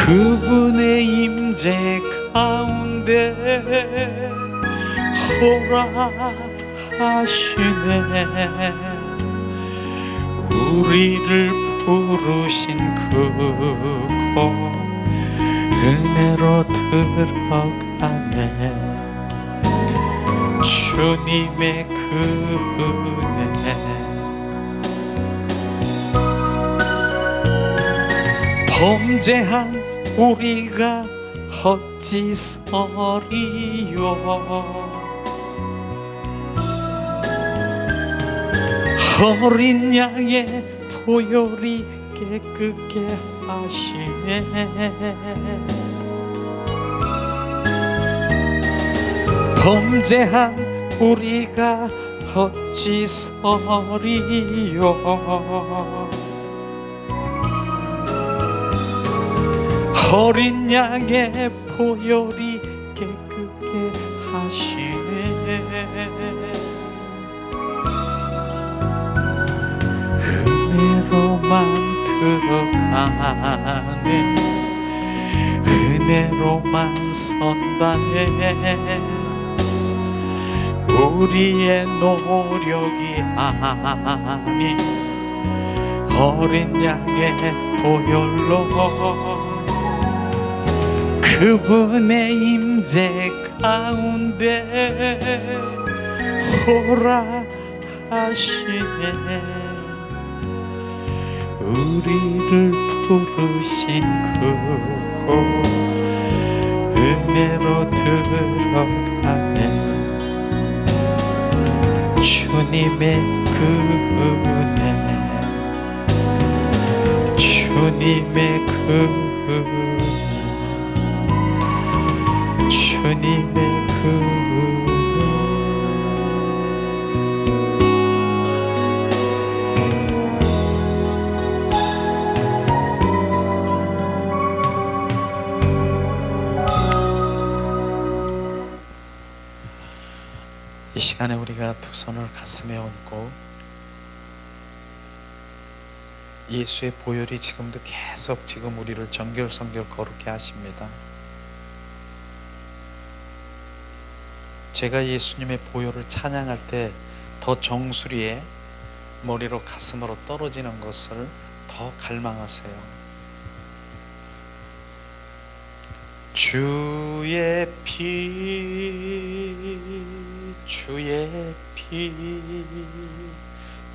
그분의 임재 가운데 허락하시네. 우리를 부르신 그곳 은혜로 들어가네. 주님의 그 은혜 범죄한 우리가 어찌서리요. 어린 양의 보혈이 깨끗게 하시네. 범죄한 우리가 어찌서리요. 어린 양의 보혈이 깨끗게 하시네. 은혜로만 들어가네. 은혜로만 선다네. 우리의 노력이 아닌 어린 양의 보혈로 그분의 임재 가운데 허락하시네. 우리를 부르신 그곳 은혜로 들어가네. 주님의 그 은혜, 주님의 그 은혜, 주님의 그 이 시간에 우리가 두 손을 가슴에 얹고 예수의 보혈이 지금도 계속 지금 우리를 정결성결 거룩해 하십니다. 제가 예수님의 보혈을 찬양할 때 더 정수리에 머리로 가슴으로 떨어지는 것을 더 갈망하세요. 주의 피, 주의 피,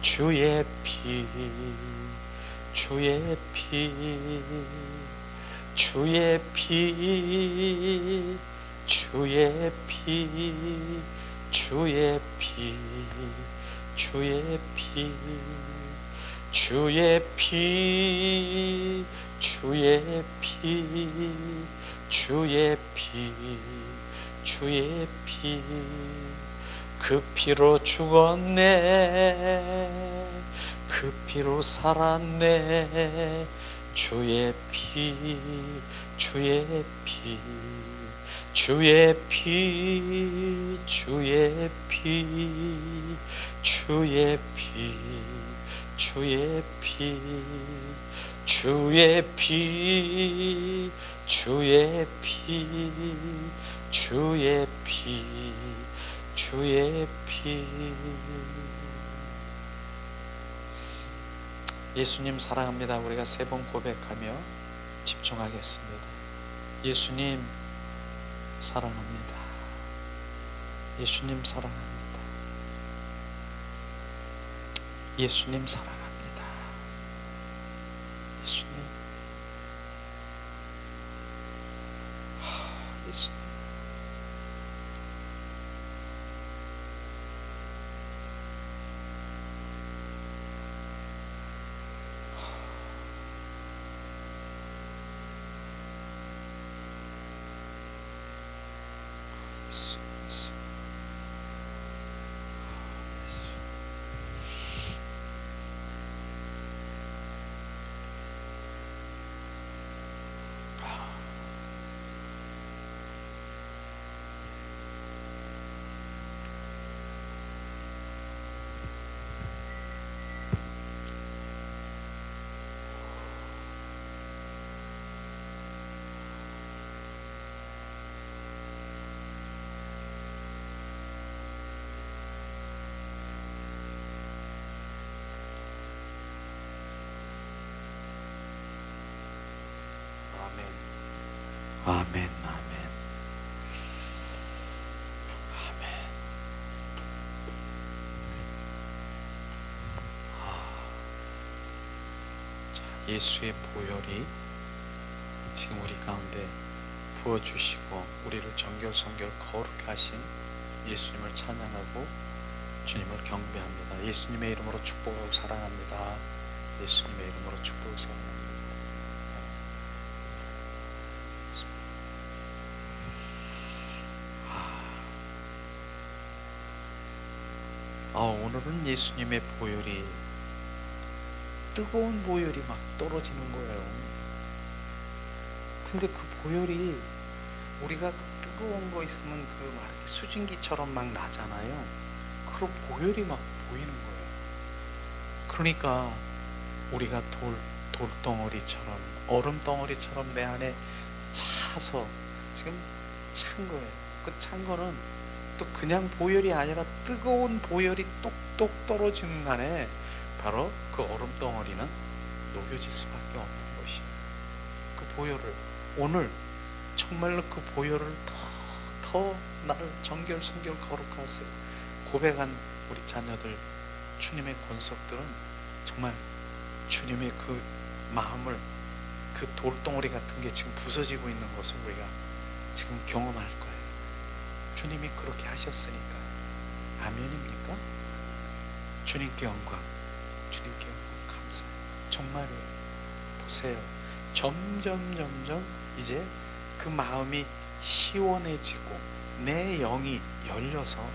주의 피, 주의 피, 주의 피, 주의 피, 주의 피, 주의 피, 주의 피, 주의 피, 주의 피, 주의 피, 그 피로 죽었네. 그 피로 살았네. 주의 피, 주의 피, 주의 피, 주의 피, 주의 피, 주의 피, 주의 피, 주의 피, 주의 피, 주의 피. 예수님 사랑합니다. 우리가 세 번 고백하며 집중하겠습니다. 예수님 사랑합니다. 예수님 사랑합니다. 예수님 사랑합니다. 예수님, 예수님. 아멘, 아멘, 아멘. 자, 예수의 보혈이 지금 우리 가운데 부어주시고 우리를 정결성결 거룩하게 하신 예수님을 찬양하고 주님을 경배합니다. 예수님의 이름으로 축복하고 사랑합니다. 예수님의 이름으로 축복하고 사랑합니다. 오늘은 예수님의 보혈이, 뜨거운 보혈이 막 떨어지는 거예요. 근데 그 보혈이, 우리가 뜨거운 거 있으면 그 막 수증기처럼 막 나잖아요. 그런 보혈이 막 보이는 거예요. 그러니까 우리가 돌덩어리처럼, 얼음덩어리처럼 내 안에 차서 지금 찬 거예요. 그 찬 거는 또 그냥 보혈이 아니라 뜨거운 보혈이 똑똑 떨어지는 간에 바로 그 얼음덩어리는 녹여질 수밖에 없는 것이에요. 그 보혈을, 오늘 정말로 그 보혈을 더 나를 정결성결 거룩하세요 고백한 우리 자녀들, 주님의 권속들은 정말 주님의 그 마음을, 그 돌덩어리 같은 게 지금 부서지고 있는 것을 우리가 지금 경험할 거예요. 주님이 그렇게 하셨으니까요. 아멘입니까? 주님께 영광, 주님께 영광, 감사해요. 정말이에요. 보세요. 점점 이제 그 마음이 시원해지고 내 영이 열려서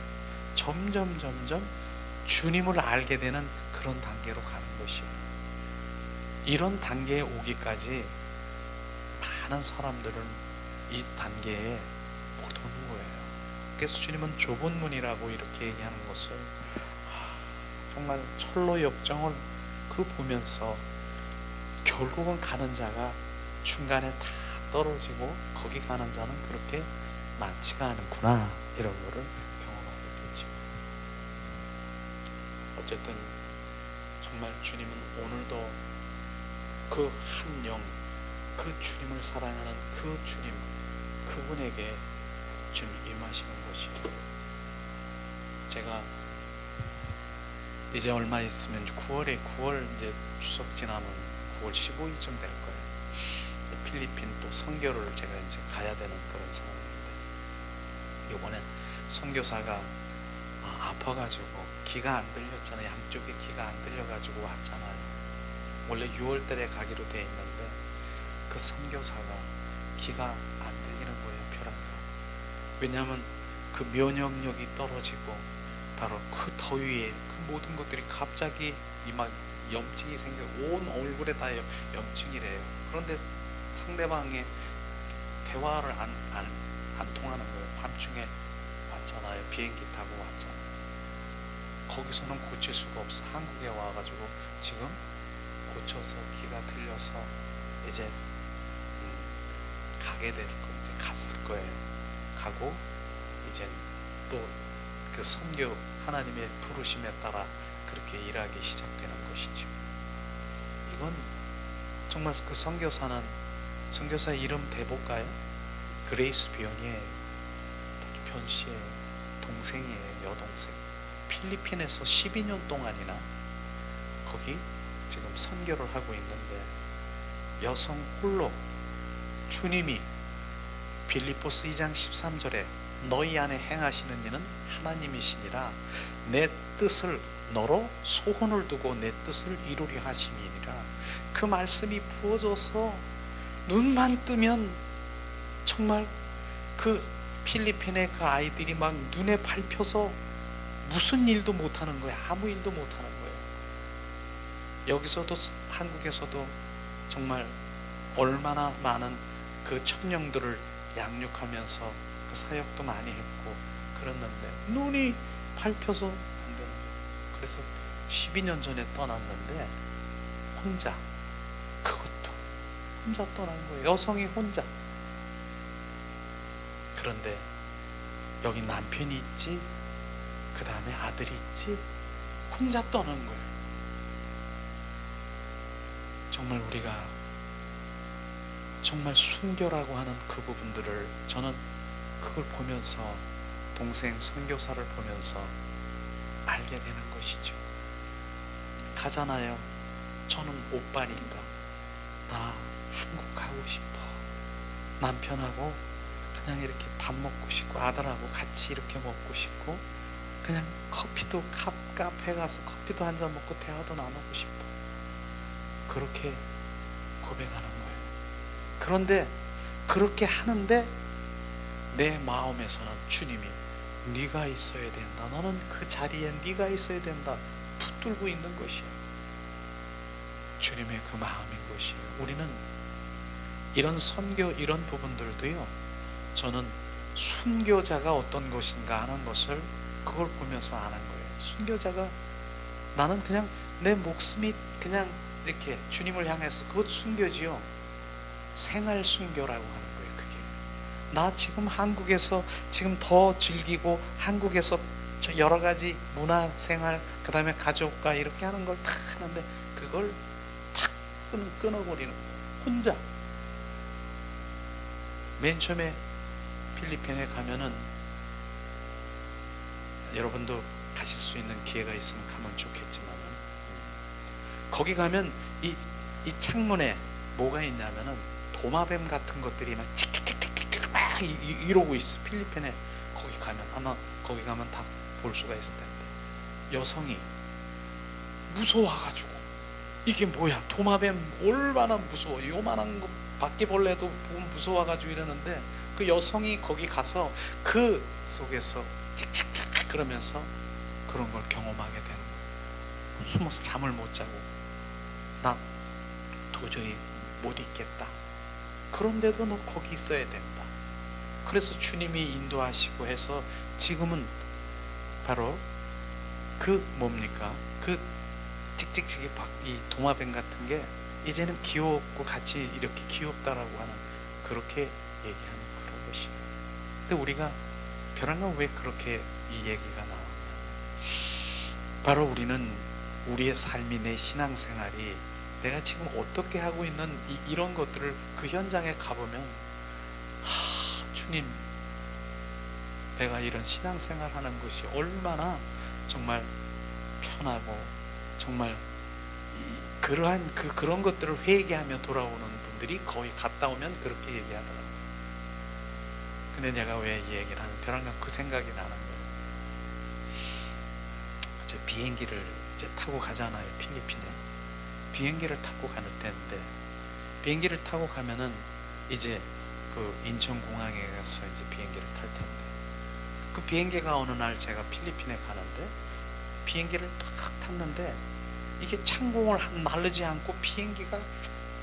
점점 주님을 알게 되는 그런 단계로 가는 것이에요. 이런 단계에 오기까지 많은 사람들은 이 단계에 못 오는 거예요. 그래서 주님은 좁은 문이라고 이렇게 얘기하는 것을, 정말 철로 역정을 그 보면서 결국은 가는 자가 중간에 다 떨어지고 거기 가는 자는 그렇게 많지가 않구나, 이런 거를 경험하게 되죠. 어쨌든 정말 주님은 오늘도 그 한 영, 그 주님을 사랑하는 그 주님, 그분에게 주님 임하시는 것이에요. 제가 이제 얼마 있으면 9월 이제 추석 지나면 9월 15일쯤 될 거예요. 필리핀 또 선교를 제가 이제 가야 되는 그런 상황인데, 이번엔 선교사가 아파가지고 귀가 안 들렸잖아요. 양쪽에 귀가 안 들려가지고 왔잖아요. 원래 6월 달에 가기로 돼 있는데 그 선교사가 귀가 안 들리는 거예요. 벼락가. 왜냐하면 그 면역력이 떨어지고 바로 그 더위에 그 모든 것들이 갑자기 막 염증이 생겨, 온 얼굴에 다 염증이래요. 그런데 상대방의 대화를 안 통하는 거예요. 밤중에 왔잖아요. 비행기 타고 왔잖아요. 거기서는 고칠 수가 없어. 한국에 와가지고 지금 고쳐서 귀가 들려서 이제 가게 될 거예요. 이제 갔을 거예요. 가고 이제 또 그 선교, 하나님의 부르심에 따라 그렇게 일하기 시작되는 것이죠. 이건 정말 그 선교사는, 선교사 이름 대볼까요? 그레이스 변이에요. 변 씨의 동생이에요. 여동생. 필리핀에서 12년 동안이나 거기 지금 선교를 하고 있는데, 여성 홀로 주님이 빌립보스 2장 13절에 너희 안에 행하시는 이는 하나님이시니라, 내 뜻을 너로 소원을 두고 내 뜻을 이루려 하심이니라. 그 말씀이 부어져서 눈만 뜨면 정말 그 필리핀의 그 아이들이 막 눈에 밟혀서 무슨 일도 못하는 거예요. 아무 일도 못하는 거예요. 여기서도, 한국에서도 정말 얼마나 많은 그 청년들을 양육하면서 그 사역도 많이 했고 그랬는데 눈이 밟혀서 안 되는 거예요. 그래서 12년 전에 떠났는데 혼자, 그것도 혼자 떠난 거예요. 여성이 혼자. 그런데 여기 남편이 있지, 그 다음에 아들이 있지, 혼자 떠난 거예요. 정말 우리가 정말 순교라고 하는 그 부분들을 저는 그걸 보면서, 동생 선교사를 보면서 알게 되는 것이죠. 가잖아요. 저는 오빠니까 나 한국 가고 싶어. 남편하고 그냥 이렇게 밥 먹고 싶고, 아들하고 같이 이렇게 먹고 싶고, 그냥 커피도 카페 가서 커피도 한잔 먹고 대화도 나누고 싶어. 그렇게 고백하는 거예요. 그런데 그렇게 하는데 내 마음에서는 주님이 네가 있어야 된다, 너는 그 자리에 네가 있어야 된다 붙들고 있는 것이에요. 주님의 그 마음인 것이에요. 우리는 이런 선교, 이런 부분들도요, 저는 순교자가 어떤 것인가 하는 것을 그걸 보면서 아는 거예요. 순교자가, 나는 그냥 내 목숨이 그냥 이렇게 주님을 향해서, 그것 순교지요. 생활 순교라고 하는 거예요. 그게 나 지금 한국에서 지금 더 즐기고, 한국에서 여러 가지 문화 생활, 그 다음에 가족과 이렇게 하는 걸 탁 하는데 그걸 탁 끊어버리는 거예요. 혼자. 맨 처음에 필리핀에 가면은, 여러분도 가실 수 있는 기회가 있으면 가면 좋겠지만, 거기 가면 이 창문에 뭐가 있냐면은 도마뱀 같은 것들이 막 칙칙칙칙칙 막 이러고 있어. 필리핀에 거기 가면, 아마 거기 가면 다 볼 수가 있을 텐데, 여성이 무서워가지고, 이게 뭐야, 도마뱀 얼마나 무서워, 요만한 거 바퀴벌레도 보면 무서워가지고 이러는데, 그 여성이 거기 가서 그 속에서 칙칙칙 그러면서 그런 걸 경험하게 되는 거예요. 숨어서 잠을 못 자고, 나 도저히 못 있겠다. 그런데도 너 거기 있어야 된다. 그래서 주님이 인도하시고 해서 지금은 바로 그 뭡니까, 그 찍찍찍이 이 도마뱀 같은 게 이제는 귀엽고 같이 이렇게 귀엽다라고 하는, 그렇게 얘기하는 그런 것이에요. 근데 우리가 벼랑간 왜 그렇게 이 얘기가 나오냐, 바로 우리는 우리의 삶이, 내 신앙생활이 내가 지금 어떻게 하고 있는 이런 것들을 그 현장에 가보면, 주님, 내가 이런 신앙생활 하는 것이 얼마나 정말 편하고, 정말 그러한 그런 것들을 회개하며 돌아오는 분들이 거의 갔다 오면 그렇게 얘기하더라고요. 근데 내가 왜 이 얘기를 하는, 벼랑간 그 생각이 나는 거예요. 저 비행기를 이제 타고 가잖아요. 필리핀에 비행기를 타고 가는 때인데, 비행기를 타고 가면은 이제 그 인천공항에 가서 이제 비행기를 탈 텐데, 그 비행기가 어느 날 제가 필리핀에 가는데, 비행기를 딱 탔는데 이게 창공을 나르지 않고 비행기가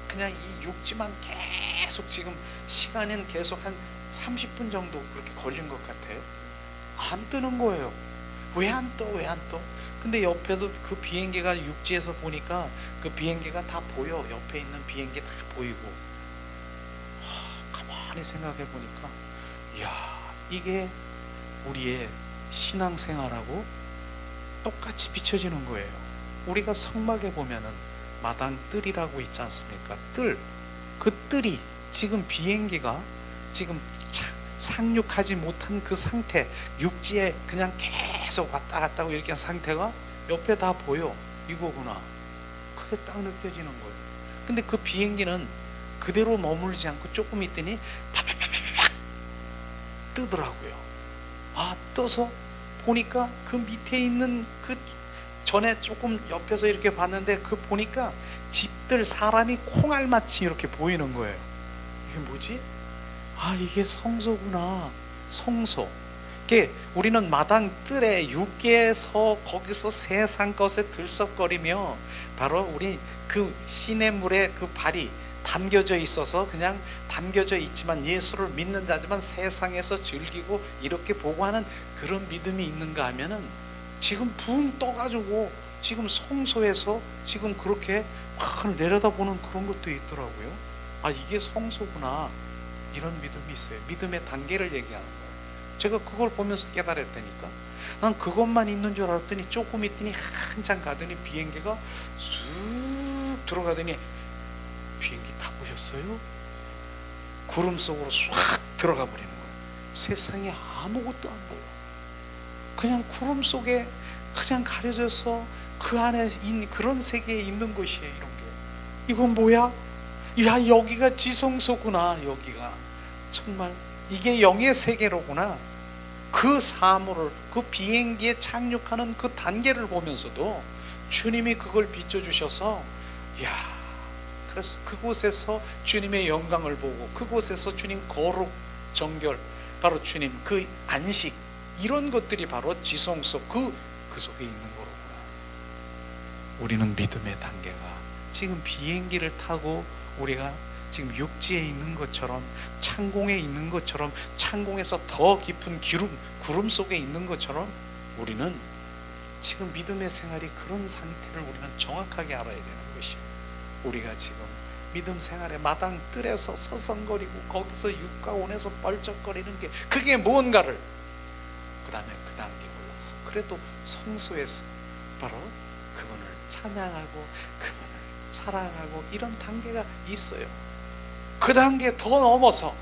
그냥 이 육지만 계속, 지금 시간은 계속 한 30분 정도 그렇게 걸린 것 같아요. 안 뜨는 거예요. 왜 안 떠? 왜 안 떠? 근데 옆에도 그 비행기가 육지에서 보니까 그 비행기가 다 보여. 옆에 있는 비행기 다 보이고. 가만히 생각해 보니까, 이야, 이게 우리의 신앙생활하고 똑같이 비춰지는 거예요. 우리가 성막에 보면은 마당 뜰이라고 있지 않습니까? 뜰. 그 뜰이 지금 비행기가 지금 상륙하지 못한 그 상태, 육지에 그냥 계속 왔다 갔다 하고 이렇게 한 상태가 옆에 다 보여. 이거구나. 그게 딱 느껴지는 거예요. 근데 그 비행기는 그대로 머물지 않고 조금 있더니 팍팍팍팍 뜨더라고요. 떠서 보니까 그 밑에 있는, 그 전에 조금 옆에서 이렇게 봤는데 그 보니까 집들, 사람이 콩알같이 이렇게 보이는 거예요. 이게 뭐지? 이게 성소구나. 성소. 이게 우리는 마당 뜰에 육계에서 거기서 세상 것에 들썩거리며, 바로 우리 그 시냇물에 그 발이 담겨져 있어서 그냥 담겨져 있지만 예수를 믿는 자지만 세상에서 즐기고 이렇게 보고 하는 그런 믿음이 있는가 하면은, 지금 붕 떠가지고 지금 성소에서 지금 그렇게 막 내려다보는 그런 것도 있더라고요. 이게 성소구나. 이런 믿음이 있어요. 믿음의 단계를 얘기하는 거예요. 제가 그걸 보면서 깨달았다니까. 난 그것만 있는 줄 알았더니 조금 있더니 한참 가더니 비행기가 쑥 들어가더니, 비행기 타보셨어요? 구름 속으로 싹 들어가 버리는 거예요. 세상에 아무것도 안 보여. 그냥 구름 속에 그냥 가려져서 그 안에 그런 세계에 있는 것이에요. 이런 게 이건 뭐야? 야, 여기가 지성소구나. 여기가 정말 이게 영의 세계로구나. 그 사물을, 그 비행기에 착륙하는 그 단계를 보면서도 주님이 그걸 비춰주셔서, 야, 그래서 그곳에서 주님의 영광을 보고, 그곳에서 주님 거룩, 정결, 바로 주님 그 안식, 이런 것들이 바로 지성소 그 속에 있는 거로구나. 우리는 믿음의 단계가 지금 비행기를 타고 우리가 지금 육지에 있는 것처럼, 창공에 있는 것처럼, 창공에서 더 깊은 구름 속에 있는 것처럼, 우리는 지금 믿음의 생활이 그런 상태를 우리는 정확하게 알아야 되는 것이에요. 우리가 지금 믿음 생활의 마당 뜰에서 서성거리고 거기서 육가온에서 뻘쩍거리는 게 그게 무언가를, 그 다음에 그 단계 올라서 그래도 성소에서 바로 그분을 찬양하고 그분을 사랑하고 이런 단계가 있어요. 그 단계 더 넘어서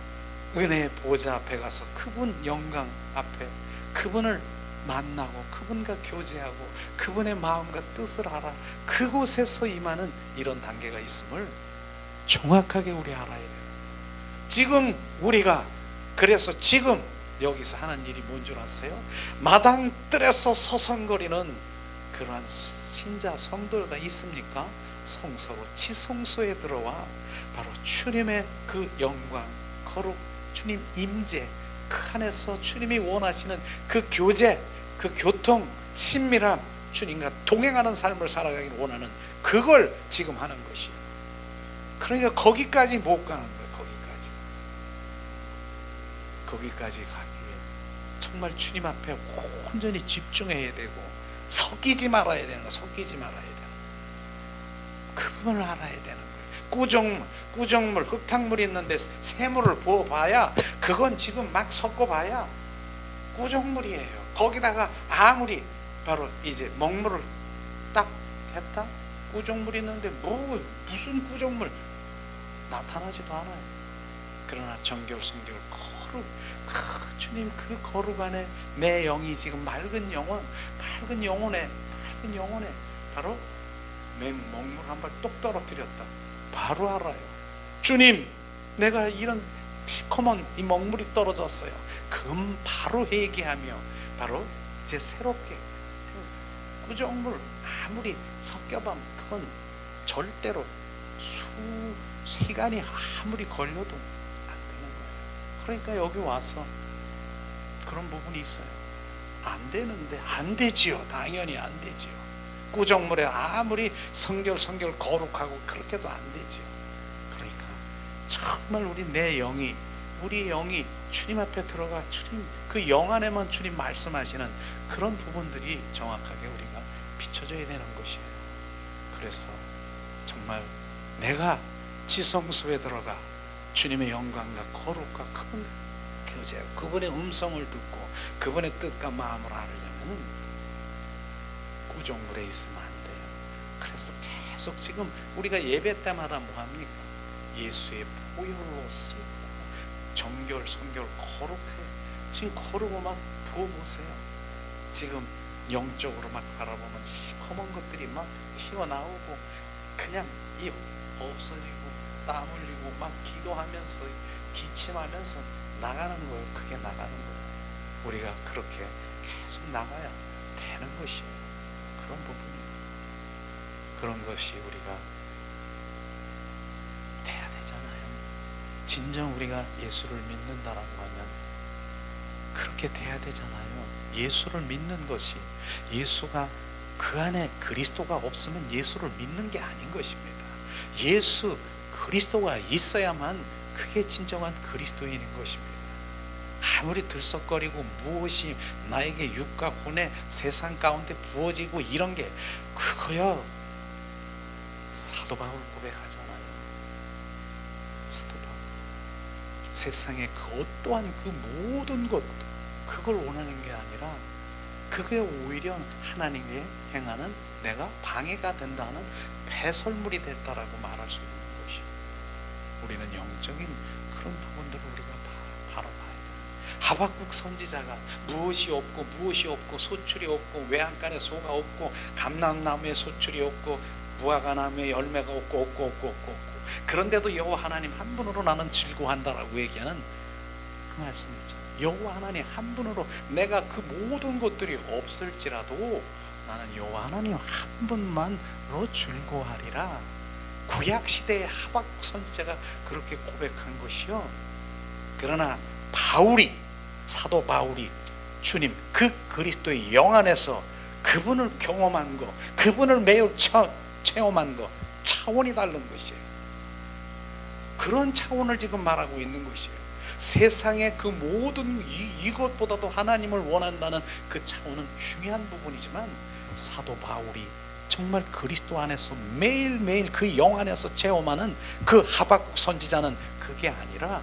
은혜의 보좌 앞에 가서 그분 영광 앞에 그분을 만나고 그분과 교제하고 그분의 마음과 뜻을 알아, 그곳에서 임하는 이런 단계가 있음을 정확하게 우리 알아야 돼요. 지금 우리가 그래서 지금 여기서 하는 일이 뭔 줄 아세요? 마당 뜰에서 서성거리는 그러한 신자 성도가 있습니까? 성소로, 지성소에 들어와 바로 주님의 그 영광, 거룩, 주님 임재, 그 안에서 주님이 원하시는 그 교제, 그 교통, 친밀함, 주님과 동행하는 삶을 살아가길 원하는 그걸 지금 하는 것이에요. 그러니까 거기까지 못 가는 거예요. 거기까지 가기 위해 정말 주님 앞에 온전히 집중해야 되고, 섞이지 말아야 되는 거, 섞이지 말아야 되는 거. 그분을 알아야 되는 거예요. 구정물, 흙탕물이 있는데 새물을 부어봐야, 그건 지금 막 섞어봐야 구정물이에요. 거기다가 아무리 바로 이제 먹물을 딱 했다, 구정물이 있는데 무슨 구정물 나타나지도 않아요. 그러나 정결, 성결, 거룩, 주님 그 거룩 안에 내 영이 지금 맑은 영혼에 바로 먹물 한 발 똑 떨어뜨렸다, 바로 알아요. 주님, 내가 이런 시커먼 이 먹물이 떨어졌어요. 그럼 바로 회개하며 바로 이제 새롭게, 구정물 아무리 섞여봐 그건 절대로 시간이 아무리 걸려도 안 되는 거예요. 그러니까 여기 와서 그런 부분이 있어요. 안 되는데, 안 되지요. 당연히 안 되지요. 구정물에 아무리 성결 거룩하고 그렇게도 안 되지요. 그러니까 정말 우리 영이 주님 앞에 들어가 주님 그 영 안에만 주님 말씀하시는 그런 부분들이 정확하게 우리가 비춰져야 되는 것이에요. 그래서 정말 내가 지성소에 들어가 주님의 영광과 거룩과 그분 교제, 그분의 음성을 듣고 그분의 뜻과 마음을 알으려면 구정물에 있으면 안 돼요. 그래서 계속 지금 우리가 예배 때마다 뭐합니까? 예수의 보혈로 씻고 정결, 성결, 거룩해. 지금 거룩을 막 부어보세요. 지금 영적으로 막 바라보면 시커먼 것들이 막 튀어나오고 그냥 이 없어지고 땀 흘리고 막 기도하면서 기침하면서 나가는 거예요. 그게 나가는 거예요. 우리가 그렇게 계속 나가야 되는 것이에요. 그런 부분이에요. 그런 것이 우리가 돼야 되잖아요. 진정 우리가 예수를 믿는다라고 하면 그렇게 돼야 되잖아요. 예수를 믿는 것이, 예수가 그 안에 그리스도가 없으면 예수를 믿는 게 아닌 것입니다. 예수 그리스도가 있어야만 그게 진정한 그리스도인인 것입니다. 아무리 들썩거리고 무엇이 나에게 육과 혼의 세상 가운데 부어지고 이런 게 그거야. 사도 바울 고백하잖아요. 사도 바울 세상의 그 어떠한 그 모든 것 그걸 원하는 게 아니라 그게 오히려 하나님의 행하는 내가 방해가 된다는 배설물이 됐다라고 말할 수 있는 것이에요. 우리는 영적인 그런 부분들을 우리가 바라봐야 돼요. 하박국 선지자가 무엇이 없고 소출이 없고 외양간에 소가 없고 감람나무에 소출이 없고 무화과나무에 열매가 없고 그런데도 여호와 하나님 한 분으로 나는 즐거워한다라고 얘기하는 그 말씀이 있잖아요. 여호와 하나님 한 분으로 내가 그 모든 것들이 없을지라도 나는 여호와 하나님 한 분만으로 즐거워하리라. 구약시대의 하박국 선지자가 그렇게 고백한 것이요. 그러나 바울이, 사도 바울이 주님 그 그리스도의 영 안에서 그분을 경험한 거, 그분을 매우 체험한 거, 차원이 다른 것이에요. 그런 차원을 지금 말하고 있는 것이에요. 세상의 그 모든 이것보다도 하나님을 원한다는 그 차원은 중요한 부분이지만 사도 바울이 정말 그리스도 안에서 매일매일 그 영 안에서 체험하는 그 하박국 선지자는 그게 아니라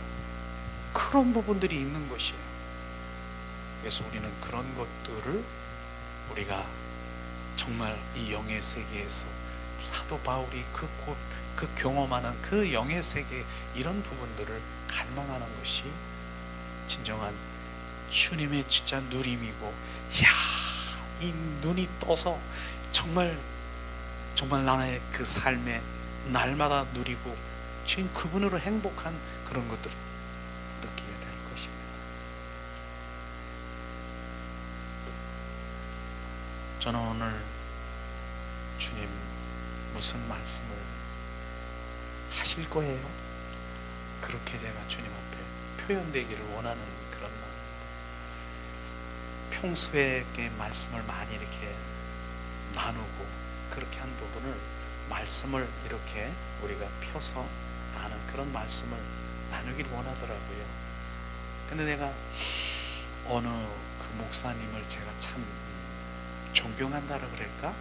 그런 부분들이 있는 것이에요. 그래서 우리는 그런 것들을 우리가 정말 이 영의 세계에서 사도 바울이 그 경험하는 그 영의 세계 이런 부분들을 갈망하는 것이 진정한 주님의 진짜 누림이고, 이 눈이 떠서 정말 나의 그 삶에 날마다 누리고 지금 그분으로 행복한 그런 것들을 느끼게 될 것입니다. 저는 오늘 주님 무슨 말씀을 하실 거예요? 그렇게 제가 주님 앞에 표현되기를 원하는 그런 마음. 평소에 말씀을 많이 이렇게 나누고 그렇게 한 부분을 말씀을 이렇게 우리가 펴서 아는 그런 말씀을 나누길 원하더라고요. 근데 내가 어느 그 목사님을 제가 참 존경한다라 그럴까?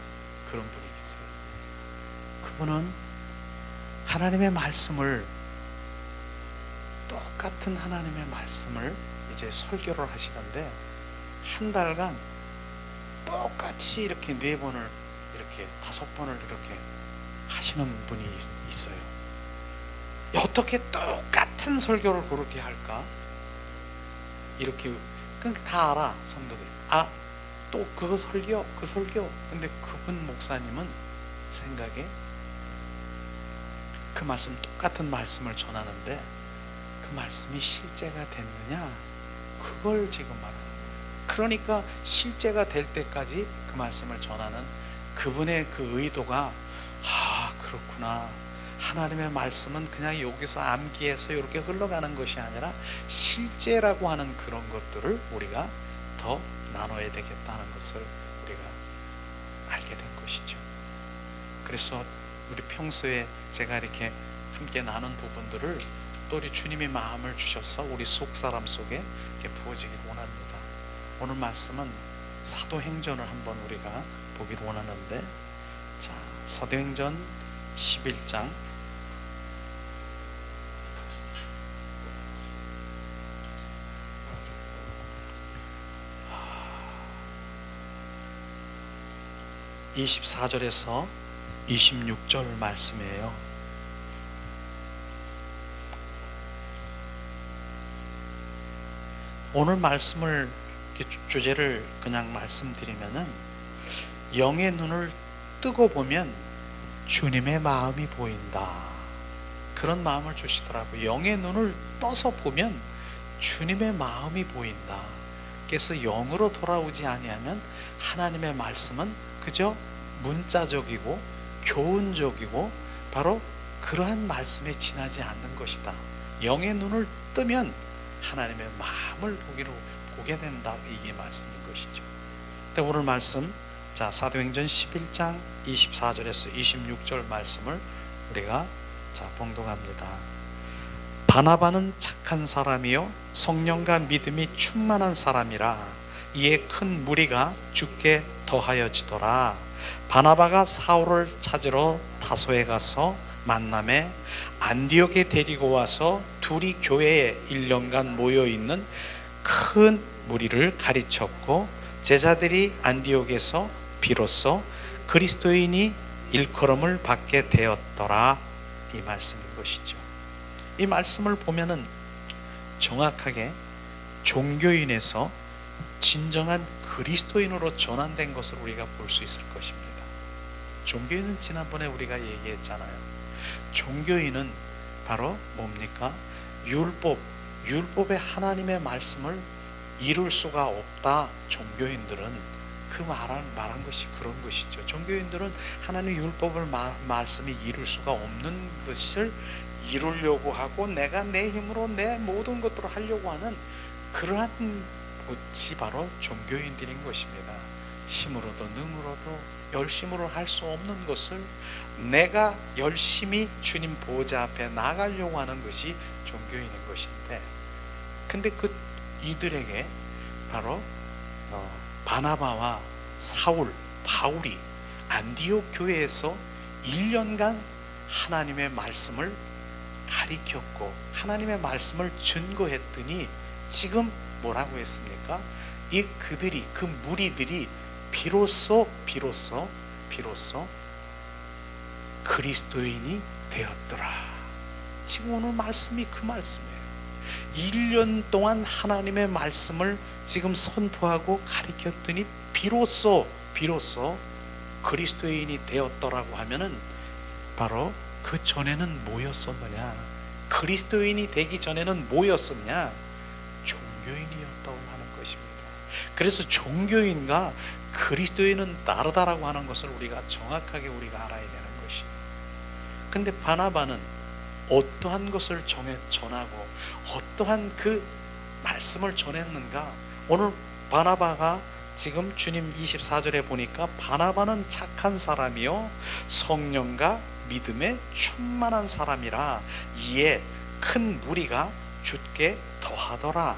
그런 분이 있어요. 그분은 하나님의 말씀을, 똑같은 하나님의 말씀을 이제 설교를 하시는데 한 달간 똑같이 이렇게 4번을 이렇게 5번을 이렇게 하시는 분이 있어요. 어떻게 똑같은 설교를 그렇게 할까? 이렇게 다 알아, 성도들. 또 그 설교. 근데 그분 목사님은 생각에 그 말씀, 똑같은 말씀을 전하는데 그 말씀이 실제가 됐느냐? 그걸 지금 말하는 거예요. 그러니까 실제가 될 때까지 그 말씀을 전하는 그분의 그 의도가 그렇구나. 하나님의 말씀은 그냥 여기서 암기해서 이렇게 흘러가는 것이 아니라 실제라고 하는 그런 것들을 우리가 더 나눠야 되겠다는 것을 우리가 알게 된 것이죠. 그래서 우리 평소에 제가 이렇게 함께 나눈 부분들을 또 우리 주님이 마음을 주셔서 우리 속 사람 속에 이렇게 부어지길 원합니다. 오늘 말씀은 사도행전을 한번 우리가 보길 원하는데, 자, 사도행전 11장 24절에서 26절 말씀이에요. 오늘 말씀을 주제를 그냥 말씀드리면은 영의 눈을 뜨고 보면 주님의 마음이 보인다. 그런 마음을 주시더라고요. 영의 눈을 떠서 보면 주님의 마음이 보인다. 그래서 영으로 돌아오지 아니하면 하나님의 말씀은 그저 문자적이고 교훈적이고 바로 그러한 말씀에 지나지 않는 것이다. 영의 눈을 뜨면 하나님의 마음을 보게 된다. 이게 말씀인 것이죠. 근데 오늘 말씀, 자, 사도행전 11장 24절에서 26절 말씀을 우리가 봉독합니다. 바나바는 착한 사람이요 성령과 믿음이 충만한 사람이라 이에 큰 무리가 주께 더하여지더라. 바나바가 사울을 찾으러 다소에 가서 만남에 안디옥에 데리고 와서 둘이 교회에 1년간 모여있는 큰 무리를 가르쳤고 제자들이 안디옥에서 비로소 그리스도인이 일컬음을 받게 되었더라. 이 말씀인 것이죠. 이 말씀을 보면은 정확하게 종교인에서 진정한 그리스도인으로 전환된 것을 우리가 볼 수 있을 것입니다. 종교인은 지난번에 우리가 얘기했잖아요. 종교인은 바로 뭡니까? 율법의 하나님의 말씀을 이룰 수가 없다. 종교인들은 말한 것이 그런 것이죠. 종교인들은 하나님의 율법을 말씀이 이룰 수가 없는 것을 이루려고 하고 내가 내 힘으로 내 모든 것들을 하려고 하는 그러한 것이 바로 종교인들인 것입니다. 힘으로도 능으로도 열심으로 할 수 없는 것을 내가 열심히 주님 보좌 앞에 나가려고 하는 것이 종교인인 것인데, 근데 이들에게 바로 바나바와 바울이 안디옥 교회에서 1년간 하나님의 말씀을 가리켰고 하나님의 말씀을 증거했더니 지금 뭐라고 했습니까? 그 무리들이 비로소 그리스도인이 되었더라. 지금 오늘 말씀이 그 말씀이에요. 1년 동안 하나님의 말씀을 지금 선포하고 가리켰더니 비로소 그리스도인이 되었더라고 하면은 바로 그 전에는 뭐였었느냐? 그리스도인이 되기 전에는 뭐였었냐? 종교인이었다고 하는 것입니다. 그래서 종교인과 그리스도인은 다르다라고 하는 것을 우리가 정확하게 알아야 되는 것입니다. 근데 바나바는 어떠한 것을 전하고 어떠한 그 말씀을 전했는가? 오늘 바나바가 지금 주님 24절에 보니까 바나바는 착한 사람이요 성령과 믿음에 충만한 사람이라 이에 큰 무리가 주께 더하더라.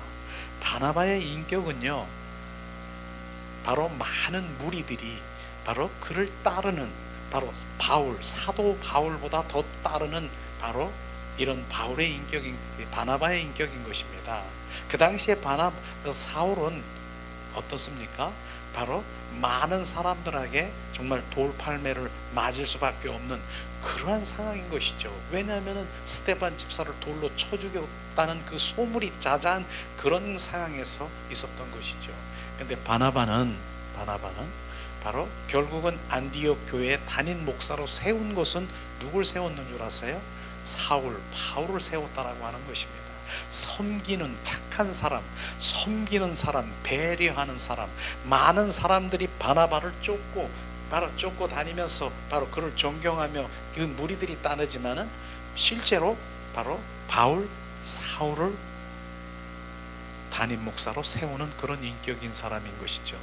바나바의 인격은요, 바로 많은 무리들이 바로 그를 따르는, 바로 사도 바울보다 더 따르는 바로 이런 바나바의 인격인 것입니다. 그 당시에 사울은 어떻습니까? 바로 많은 사람들에게 정말 돌팔매를 맞을 수밖에 없는 그러한 상황인 것이죠. 왜냐하면 스데반 집사를 돌로 쳐 죽였다는 그 소문이 자자한 그런 상황에서 있었던 것이죠. 근데 바나바는 바로 결국은 안디옥 교회의 단임 목사로 세운 것은 누굴 세웠는 줄 아세요? 바울을 세웠다라고 하는 것입니다. 섬기는 착한 사람, 섬기는 사람, 배려하는 사람, 많은 사람들이 바나바를 쫓고 다니면서 바로 그를 존경하며 그 무리들이 따르지만은 실제로 바로 사울을 담임 목사로 세우는 그런 인격인 사람인 것이죠.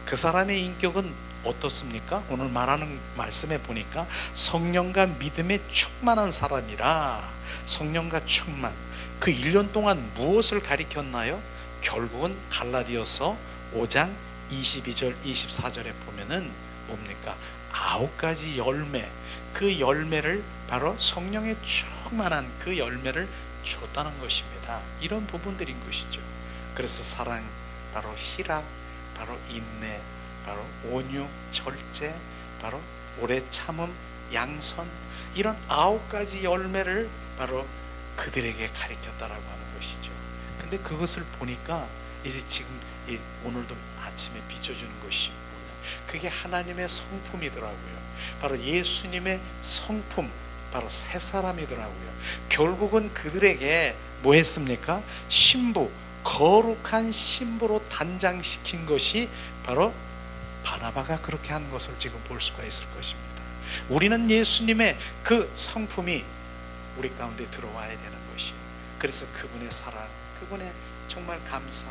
그 사람의 인격은 어떻습니까? 오늘 말하는 말씀에 보니까 성령과 믿음에 충만한 사람이라. 성령과 충만. 그 1년 동안 무엇을 가리켰나요? 결국은 갈라디아서 5장 22절 24절에 보면은 뭡니까? 9가지 열매, 그 열매를 바로 성령에 충만한 그 열매를 줬다는 것입니다. 이런 부분들인 것이죠. 그래서 사랑, 바로 희락, 바로 인내, 바로 온유, 절제, 바로 오래 참음, 양선, 이런 9가지 열매를 바로 그들에게 가르쳤다라고 하는 것이죠. 근데 그것을 보니까 이제 지금 오늘도 아침에 비춰주는 것이 뭐냐? 그게 하나님의 성품이더라고요. 바로 예수님의 성품, 바로 새 사람이더라고요. 결국은 그들에게 뭐 했습니까? 거룩한 신부로 단장시킨 것이 바로 바나바가 그렇게 한 것을 지금 볼 수가 있을 것입니다. 우리는 예수님의 그 성품이 우리 가운데 들어와야 되는 것이에요. 그래서 그분의 사랑, 그분의 정말 감사,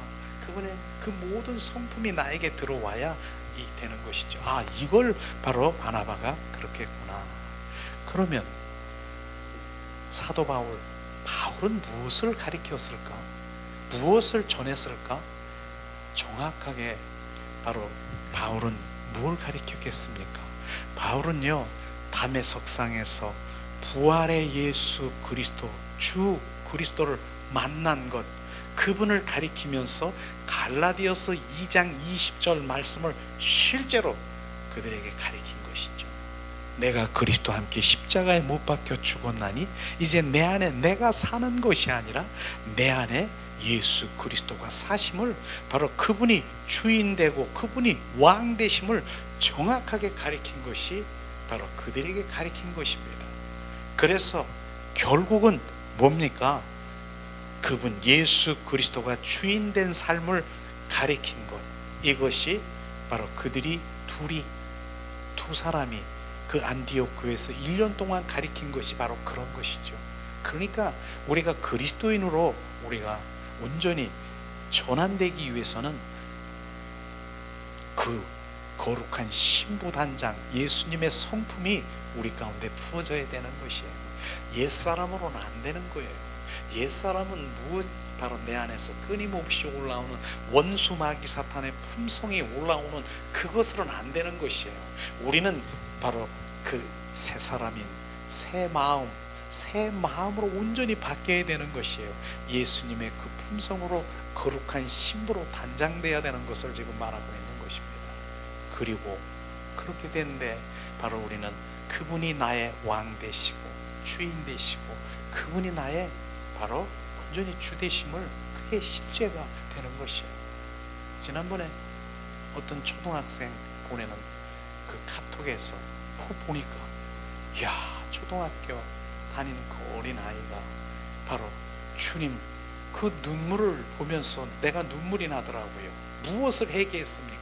그분의 그 모든 성품이 나에게 들어와야 되는 것이죠. 이걸 바로 바나바가 그렇게 했구나. 그러면 사도 바울은 무엇을 가리켰을까? 무엇을 전했을까? 정확하게 바로 바울은 무엇을 가리켰겠습니까? 바울은요, 담의 석상에서 부활의 예수 그리스도, 주 그리스도를 만난 것, 그분을 가리키면서 갈라디아서 2장 20절 말씀을 실제로 그들에게 가리킨 것이죠. 내가 그리스도와 함께 십자가에 못 박혀 죽었나니 이제 내 안에 내가 사는 것이 아니라 내 안에 예수 그리스도가 사심을, 바로 그분이 주인 되고 그분이 왕 되심을 정확하게 가리킨 것이 바로 그들에게 가리킨 것입니다. 그래서 결국은 뭡니까? 그분 예수 그리스도가 주인 된 삶을 가리킨 것, 이것이 바로 그들이 두 사람이 그 안디옥 교회에서 1년 동안 가리킨 것이 바로 그런 것이죠. 그러니까 우리가 그리스도인으로 우리가 온전히 전환되기 위해서는 그 거룩한 신부단장 예수님의 성품이 우리 가운데 부어져야 되는 것이에요. 옛사람으로는 안 되는 거예요. 옛사람은 바로 내 안에서 끊임없이 올라오는 원수 마귀 사탄의 품성이 올라오는 그것으로는 안 되는 것이에요. 우리는 바로 그 새 사람인 새 마음으로 온전히 바뀌어야 되는 것이에요. 예수님의 그 품성으로 거룩한 신부로 단장되어야 되는 것을 지금 말하고 있는 것입니다. 그리고 그렇게 되는데 바로 우리는 그분이 나의 왕 되시고 주인 되시고 그분이 나의 바로 온전히 주 되심을, 그게 실제가 되는 것이에요. 지난번에 어떤 초등학생 보내는 그 카톡에서 보니까, 야, 초등학교 다니는 그 어린아이가 바로 주님 그 눈물을 보면서 내가 눈물이 나더라고요. 무엇을 회개했습니까?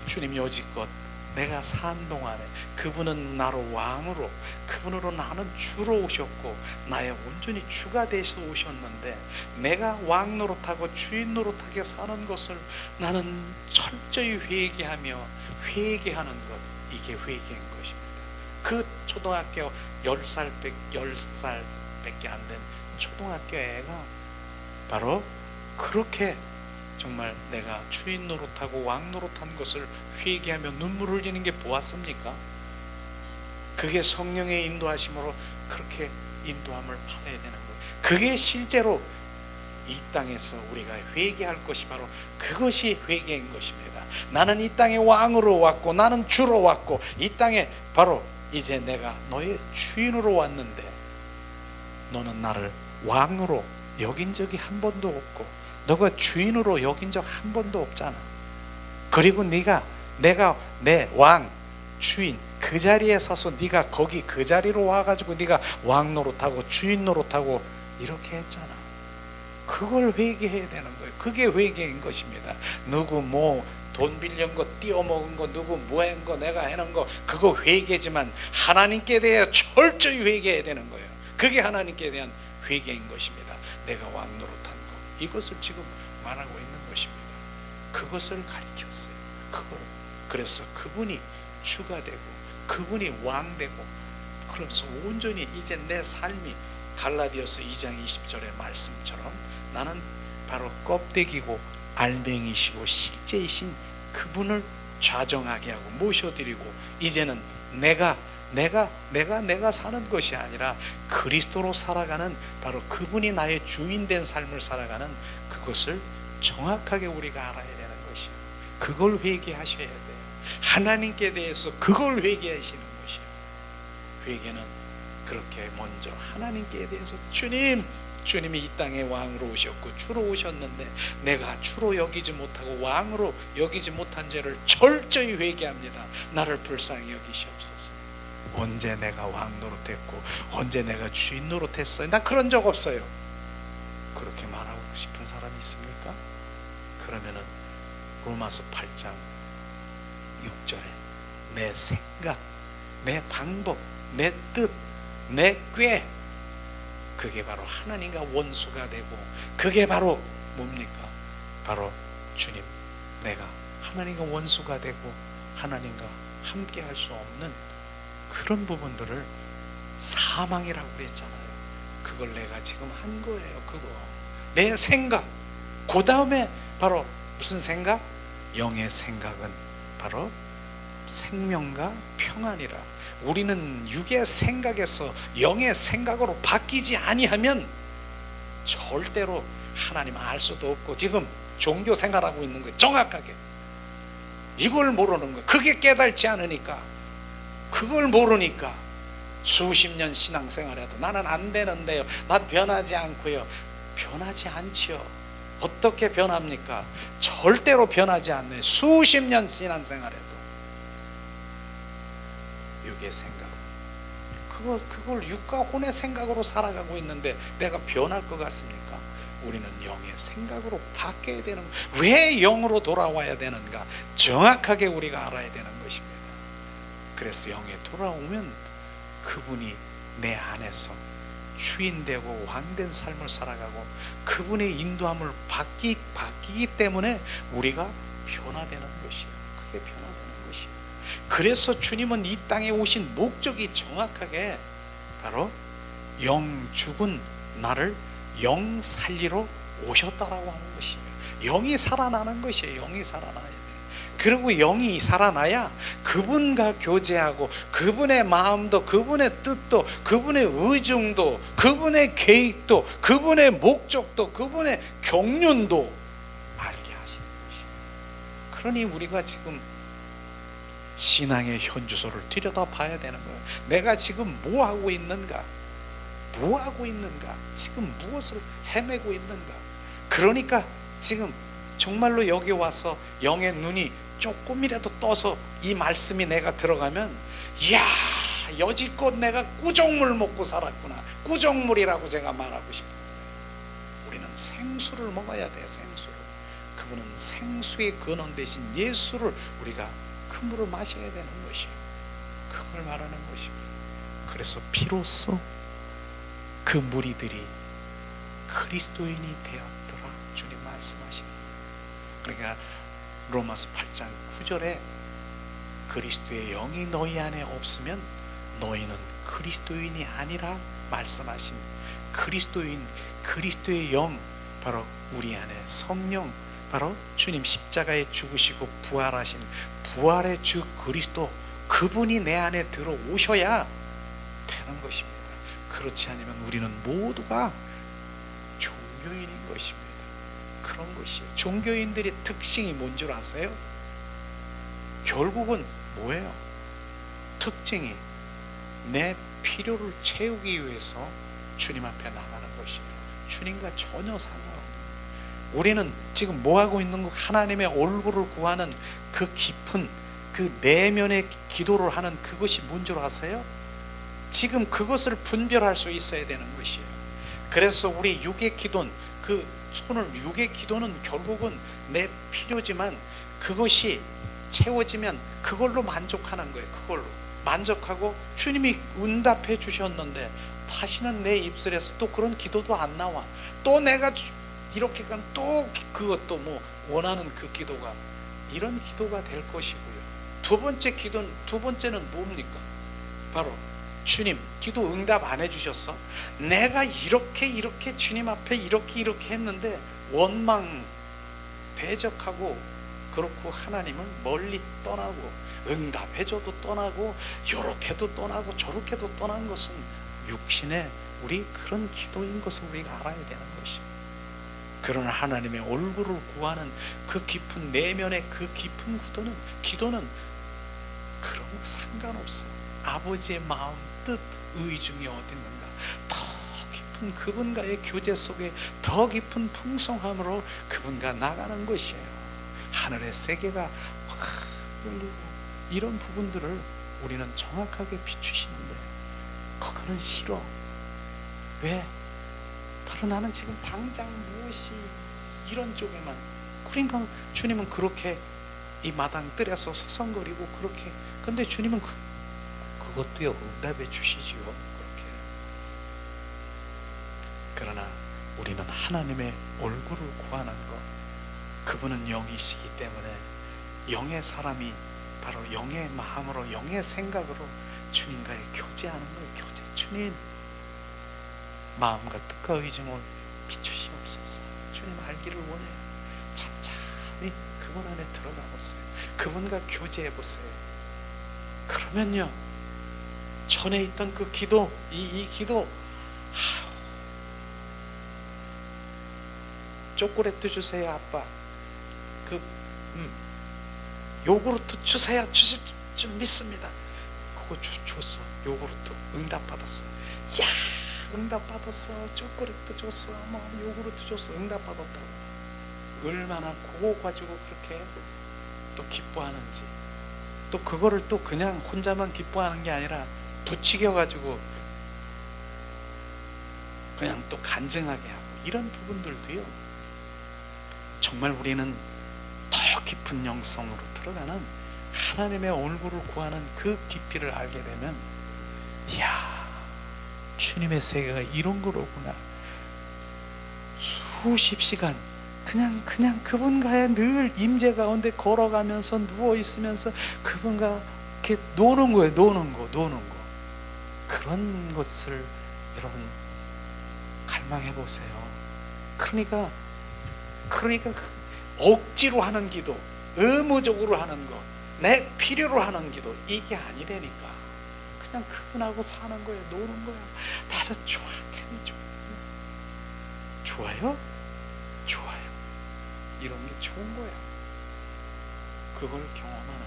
주님, 여지껏 내가 산 동안에 그분은 나로 왕으로, 그분으로 나는 주로 오셨고 나의 온전히 주가 되셔 오셨는데 내가 왕 노릇하고 주인 노릇하게 사는 것을 나는 철저히 회개하며 회개하는 것, 이게 회개인 것입니다. 그 초등학교 10살밖에 안 된 초등학교 애가 바로 그렇게 정말 내가 주인 노릇하고 왕 노릇한 것을 회개하며 눈물을 흘리는 게 보았습니까? 그게 성령의 인도하심으로 그렇게 인도함을 받아야 되는 거예요. 그게 실제로 이 땅에서 우리가 회개할 것이 바로 그것이 회개인 것입니다. 나는 이 땅에 왕으로 왔고 나는 주로 왔고 이 땅에 바로 이제 내가 너의 주인으로 왔는데 너는 나를 왕으로 여긴 적이 한 번도 없고 너가 주인으로 여긴 적 한 번도 없잖아. 그리고 내가 내 왕, 주인 그 자리에 서서 네가 거기 그 자리로 와가지고 네가 왕 노릇하고 주인 노릇하고 이렇게 했잖아. 그걸 회개해야 되는 거예요. 그게 회개인 것입니다. 누구 돈 빌린 거, 띄어먹은 거, 누구 한 거, 내가 해놓은 거, 그거 회개지만 하나님께 대해 철저히 회개해야 되는 거예요. 그게 하나님께 대한 회개인 것입니다. 내가 왕 노릇한 거, 이것을 지금 말하고 있는 것입니다. 그것을 가리켰어요. 그래서 그분이 주가 되고 그분이 왕 되고, 그러면서 온전히 이제 내 삶이 갈라디아서 2장 20절의 말씀처럼 나는 바로 껍데기고 알맹이시고 실제이신 그분을 좌정하게 하고 모셔드리고, 이제는 내가 사는 것이 아니라 그리스도로 살아가는, 바로 그분이 나의 주인 된 삶을 살아가는 그것을 정확하게 우리가 알아야 되는 것이에요. 그걸 회개하셔야 돼요. 하나님께 대해서 그걸 회개하시는 것이에요. 회개는 그렇게 먼저 하나님께 대해서 주님이 이 땅에 왕으로 오셨고 주로 오셨는데 내가 주로 여기지 못하고 왕으로 여기지 못한 죄를 철저히 회개합니다. 나를 불쌍히 여기시옵소서. 언제 내가 왕 노릇했고 언제 내가 주인 노릇했어요? 난 그런 적 없어요. 그렇게 말하고 싶은 사람이 있습니까? 그러면은 로마서 8장 6절에 내 생각, 내 방법, 내 뜻, 내 꾀, 그게 바로 하나님과 원수가 되고, 그게 바로 뭡니까? 바로 주님, 내가 하나님과 원수가 되고 하나님과 함께 할 수 없는 그런 부분들을 사망이라고 그랬잖아요. 그걸 내가 지금 한 거예요. 그거 내 생각, 그 다음에 바로 무슨 생각? 영의 생각은 바로 생명과 평안이라. 우리는 육의 생각에서 영의 생각으로 바뀌지 아니하면 절대로 하나님 알 수도 없고, 지금 종교 생활하고 있는 거예요. 정확하게 이걸 모르는 거예요. 그게 깨달지 않으니까 그걸 모르니까 수십 년 신앙생활해도 나는 안 되는데요, 나 변하지 않고요. 변하지 않지요. 어떻게 변합니까? 절대로 변하지 않네. 수십 년 신앙생활해도 육의 생각, 그걸 육과 혼의 생각으로 살아가고 있는데 내가 변할 것 같습니까? 우리는 영의 생각으로 바뀌어야 되는, 왜 영으로 돌아와야 되는가 정확하게 우리가 알아야 되는 것입니다. 그래서 영에 돌아오면 그분이 내 안에서 주인되고 왕된 삶을 살아가고 그분의 인도함을 받기기 때문에 우리가 변화되는 것이에요. 그게 변화되는 것이에요. 그래서 주님은 이 땅에 오신 목적이 정확하게 바로 영 죽은 나를 영 살리러 오셨다라고 하는 것이에요. 영이 살아나는 것이에요. 영이 살아나야 돼요. 그리고 영이 살아나야 그분과 교제하고 그분의 마음도, 그분의 뜻도, 그분의 의중도, 그분의 계획도, 그분의 목적도, 그분의 경륜도 알게 하시는 것이에요. 그러니 우리가 지금 신앙의 현주소를 들여다봐야 되는 거예요. 내가 지금 뭐 하고 있는가? 뭐 하고 있는가? 지금 무엇을 헤매고 있는가? 그러니까 지금 정말로 여기 와서 영의 눈이 조금이라도 떠서 이 말씀이 내가 들어가면, 이야, 여지껏 내가 꾸정물 먹고 살았구나. 꾸정물이라고 제가 말하고 싶어요. 우리는 생수를 먹어야 돼. 생수를. 그분은 생수의 근원 대신 예수를 우리가 큰 물을 마셔야 되는 것이에요. 그걸 말하는 것입니다. 그래서 비로소 그 무리들이 그리스도인이 되었더라, 주님 말씀하시는 거예요. 그러니까 로마서 8장 9절에 그리스도의 영이 너희 안에 없으면 너희는 그리스도인이 아니라 말씀하신 그리스도인, 그리스도의 영, 바로 우리 안에 성령, 바로 주님 십자가에 죽으시고 부활하신 부활의 주 그리스도, 그분이 내 안에 들어오셔야 되는 것입니다. 그렇지 않으면 우리는 모두가 종교인인 것입니다. 그런 것이에요. 종교인들의 특징이 뭔 줄 아세요? 결국은 뭐예요? 특징이 내 필요를 채우기 위해서 주님 앞에 나가는 것입니다. 주님과 전혀 상관없는, 우리는 지금 뭐하고 있는 거, 하나님의 얼굴을 구하는 그 깊은 그 내면의 기도를 하는 그것이 뭔 줄 아세요? 지금 그것을 분별할 수 있어야 되는 것이에요. 그래서 우리 육의 기도는, 그 손을, 육의 기도는 결국은 내 필요지만 그것이 채워지면 그걸로 만족하는 거예요. 그걸로 만족하고 주님이 응답해 주셨는데 다시는 내 입술에서 또 그런 기도도 안 나와. 또 내가 이렇게 가면 또 그것도 뭐 원하는 그 기도가, 이런 기도가 될 것이고요. 두 번째는 뭡니까? 바로 주님 기도 응답 안 해주셨어? 내가 이렇게 주님 앞에 이렇게 했는데 원망, 대적하고, 그렇고 하나님을 멀리 떠나고, 응답해줘도 떠나고, 요렇게도 떠나고 저렇게도 떠난 것은 육신의 우리 그런 기도인 것을 우리가 알아야 되는 것이에요. 그러나 하나님의 얼굴을 구하는 그 깊은 내면의 그 깊은 기도는 그런 거 상관없어. 아버지의 마음, 뜻, 의중이 어디 있는가, 더 깊은 그분과의 교제 속에 더 깊은 풍성함으로 그분과 나가는 것이에요. 하늘의 세계가 확 열리고, 이런 부분들을 우리는 정확하게 비추시는데 그거는 싫어. 왜? 바로 나는 지금 당장 무엇이 이런 쪽에만. 그러니까 주님은 그렇게 이 마당 뜰에서 서성거리고 그렇게, 근데 주님은 그것도요 응답해 주시지요. 그렇게. 그러나 우리는 하나님의 얼굴을 구하는 것, 그분은 영이시기 때문에 영의 사람이 바로 영의 마음으로, 영의 생각으로 주님과의 교제하는 거예요. 교제. 주님 마음과 뜻과 의중을 비추시옵소서. 주님 알기를 원해요. 찬찬히 그분 안에 들어가 보세요. 그분과 교제해 보세요. 그러면요, 전에 있던 그 기도, 이 기도, 초콜릿도 주세요 아빠, 요구르트 주세요, 주실 줄 믿습니다. 하고 줬어. 요구르트 응답받았어. 야, 응답받았어. 초콜릿도 줬어. 뭐 요구르트 줬어. 응답받았다고. 얼마나 그거 가지고 그렇게 또 기뻐하는지, 또 그거를 또 그냥 혼자만 기뻐하는 게 아니라 부추겨 가지고 그냥 또 간증하게 하고, 이런 부분들도요, 정말 우리는 더 깊은 영성으로 들어가는 하나님의 얼굴을 구하는 그 깊이를 알게 되면, 이야, 주님의 세계가 이런 거로구나. 수십 시간 그냥 그분과의 늘 임재 가운데 걸어가면서 누워 있으면서 그분과 이렇게 노는 거예요. 노는 거. 그런 것을 여러분 갈망해 보세요. 그러니까 억지로 하는 기도, 의무적으로 하는 거, 내 필요로 하는 기도, 이게 아니라니까. 그냥 그분하고 사는 거예요. 노는 거예요. 나는 좋아. 좋아요? 좋아요. 이런 게 좋은 거야. 그걸 경험하는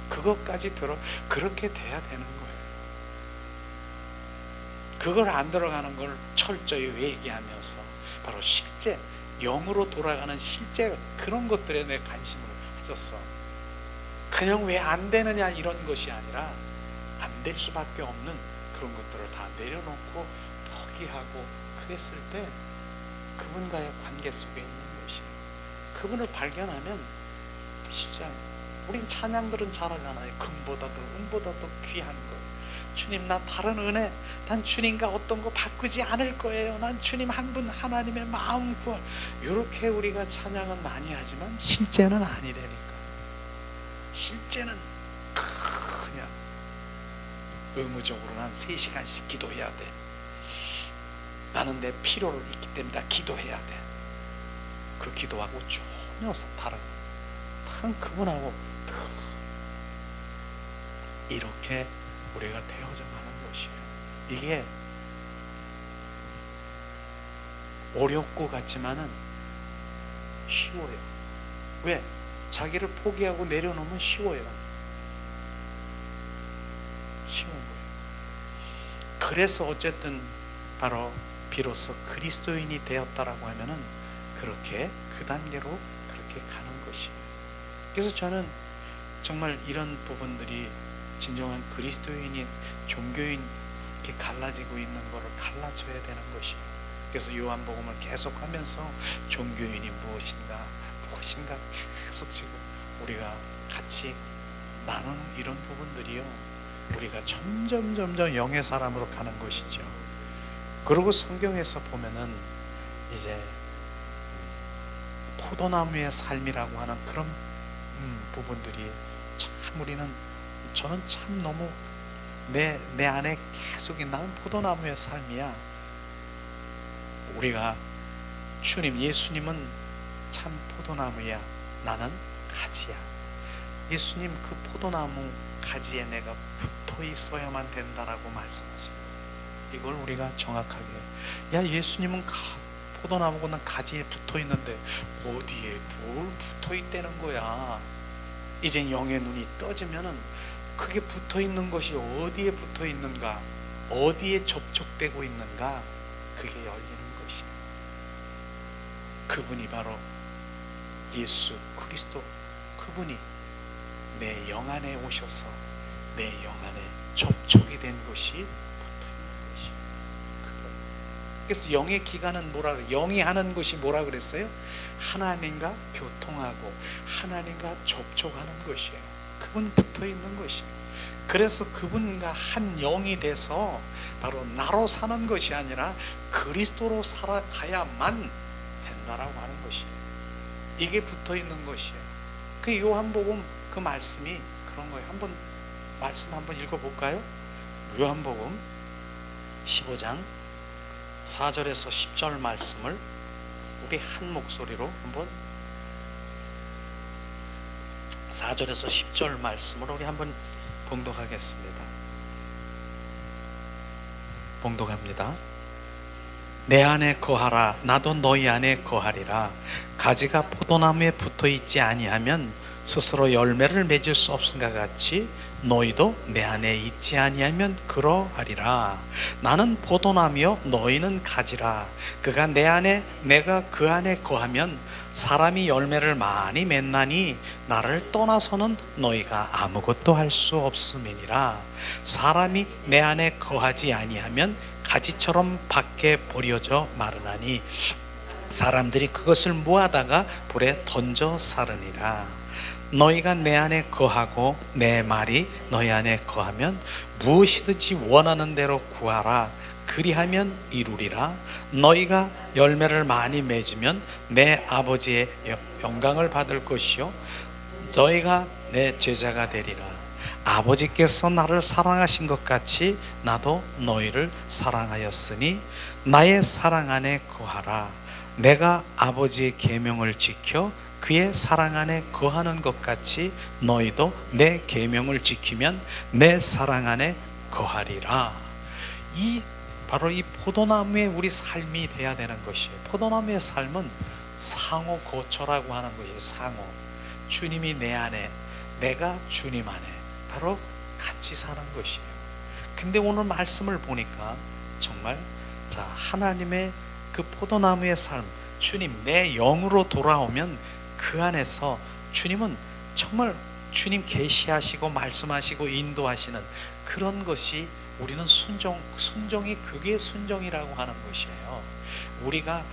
거, 그것까지 그렇게 돼야 되는 거예요. 그걸 안 들어가는 걸 철저히 얘기하면서 바로 실제 영으로 돌아가는 실제 그런 것들에 내 관심을 가졌어. 그냥 왜 안 되느냐 이런 것이 아니라 안 될 수밖에 없는 그런 것들을 다 내려놓고 포기하고 그랬을 때 그분과의 관계 속에 있는 것이에요. 그분을 발견하면 진짜, 우린 찬양들은 잘하잖아요. 금보다도 은보다도 귀한 것. 주님, 나 다른 은혜, 난 주님과 어떤 거 바꾸지 않을 거예요. 난 주님 한 분 하나님의 마음 구원. 이렇게 우리가 찬양은 많이 하지만 실제는 아니라니까. 실제는 그냥 의무적으로 난 3시간씩 기도해야 돼. 나는 내 필요를 있기 때문에 기도해야 돼. 그 기도하고 전혀 다른 그분하고 이렇게 우리가 되어져 가는 것이에요. 이게 어렵고 같지만은 쉬워요. 왜? 자기를 포기하고 내려놓으면 쉬워요. 쉬운 거예요. 그래서 어쨌든 바로 비로소 그리스도인이 되었다라고 하면은 그렇게 그 단계로 그렇게 가는 것이에요. 그래서 저는 정말 이런 부분들이 진정한 그리스도인이, 종교인 이렇게 갈라지고 있는 것을 갈라져야 되는 것이에요. 그래서 요한복음을 계속하면서 종교인이 무엇인가 계속 지금 우리가 같이 나누는 이런 부분들이요, 우리가 점점 영의 사람으로 가는 것이죠. 그리고 성경에서 보면은 이제 포도나무의 삶이라고 하는 그런 부분들이 참 저는 참 너무 내 안에 계속 나는 포도나무의 삶이야. 우리가 주님, 예수님은 참 포도나무야, 나는 가지야. 예수님 그 포도나무 가지에 내가 붙어 있어야만 된다라고 말씀하십니다. 이걸 우리가 정확하게, 야, 예수님은 포도나무고 난 가지에 붙어 있는데 어디에 뭘 붙어 있다는 거야. 이제 영의 눈이 떠지면은 그게 붙어 있는 것이 어디에 붙어 있는가, 어디에 접촉되고 있는가, 그게 열리는 것이에요. 그분이 바로 예수 그리스도, 그분이 내 영 안에 오셔서 내 영 안에 접촉이 된 것이 붙어 있는 것이에요. 그래서 영의 기간은 뭐라 그래요? 영이 하는 것이 뭐라 그랬어요? 하나님과 교통하고 하나님과 접촉하는 것이에요. 그분 붙어 있는 것이에요. 그래서 그분과 한 영이 돼서 바로 나로 사는 것이 아니라 그리스도로 살아가야만 된다라고 하는 것이에요. 이게 붙어 있는 것이에요. 그 요한복음 그 말씀이 그런 거예요. 말씀 한번 읽어볼까요? 요한복음 15장 4절에서 10절 말씀을 우리 한 목소리로 한번, 4절에서 10절 말씀을 우리 한번 봉독하겠습니다. 봉독합니다. 내 안에 거하라, 나도 너희 안에 거하리라. 가지가 포도나무에 붙어 있지 아니하면 스스로 열매를 맺을 수 없음과 같이 너희도 내 안에 있지 아니하면 그러하리라. 나는 포도나무요 너희는 가지라. 그가 내 안에 내가 그 안에 거하면 사람이 열매를 많이 맺나니 나를 떠나서는 너희가 아무것도 할 수 없음이니라. 사람이 내 안에 거하지 아니하면 가지처럼 밖에 버려져 마르나니 사람들이 그것을 모아다가 불에 던져 사르니라. 너희가 내 안에 거하고 내 말이 너희 안에 거하면 무엇이든지 원하는 대로 구하라. 그리하면 이루리라. 너희가 열매를 많이 맺으면 내 아버지의 영광을 받을 것이요 너희가 내 제자가 되리라. 아버지께서 나를 사랑하신 것 같이 나도 너희를 사랑하였으니 나의 사랑 안에 거하라. 내가 아버지의 계명을 지켜 그의 사랑 안에 거하는 것 같이 너희도 내 계명을 지키면 내 사랑 안에 거하리라. 바로 이 포도나무의 우리 삶이 돼야 되는 것이에요. 포도나무의 삶은 상호 고초라고 하는 것이에요. 상호. 주님이 내 안에, 내가 주님 안에 바로 같이 사는 것이에요. 근데 오늘 말씀을 보니까 정말 하나님의 그 포도나무의 삶, 주님 내 영으로 돌아오면 그 안에서 주님은 정말 주님 계시하시고 말씀하시고 인도하시는 그런 것이 우리는 순종이 그게 순종이라고 하는 것이에요. 우리가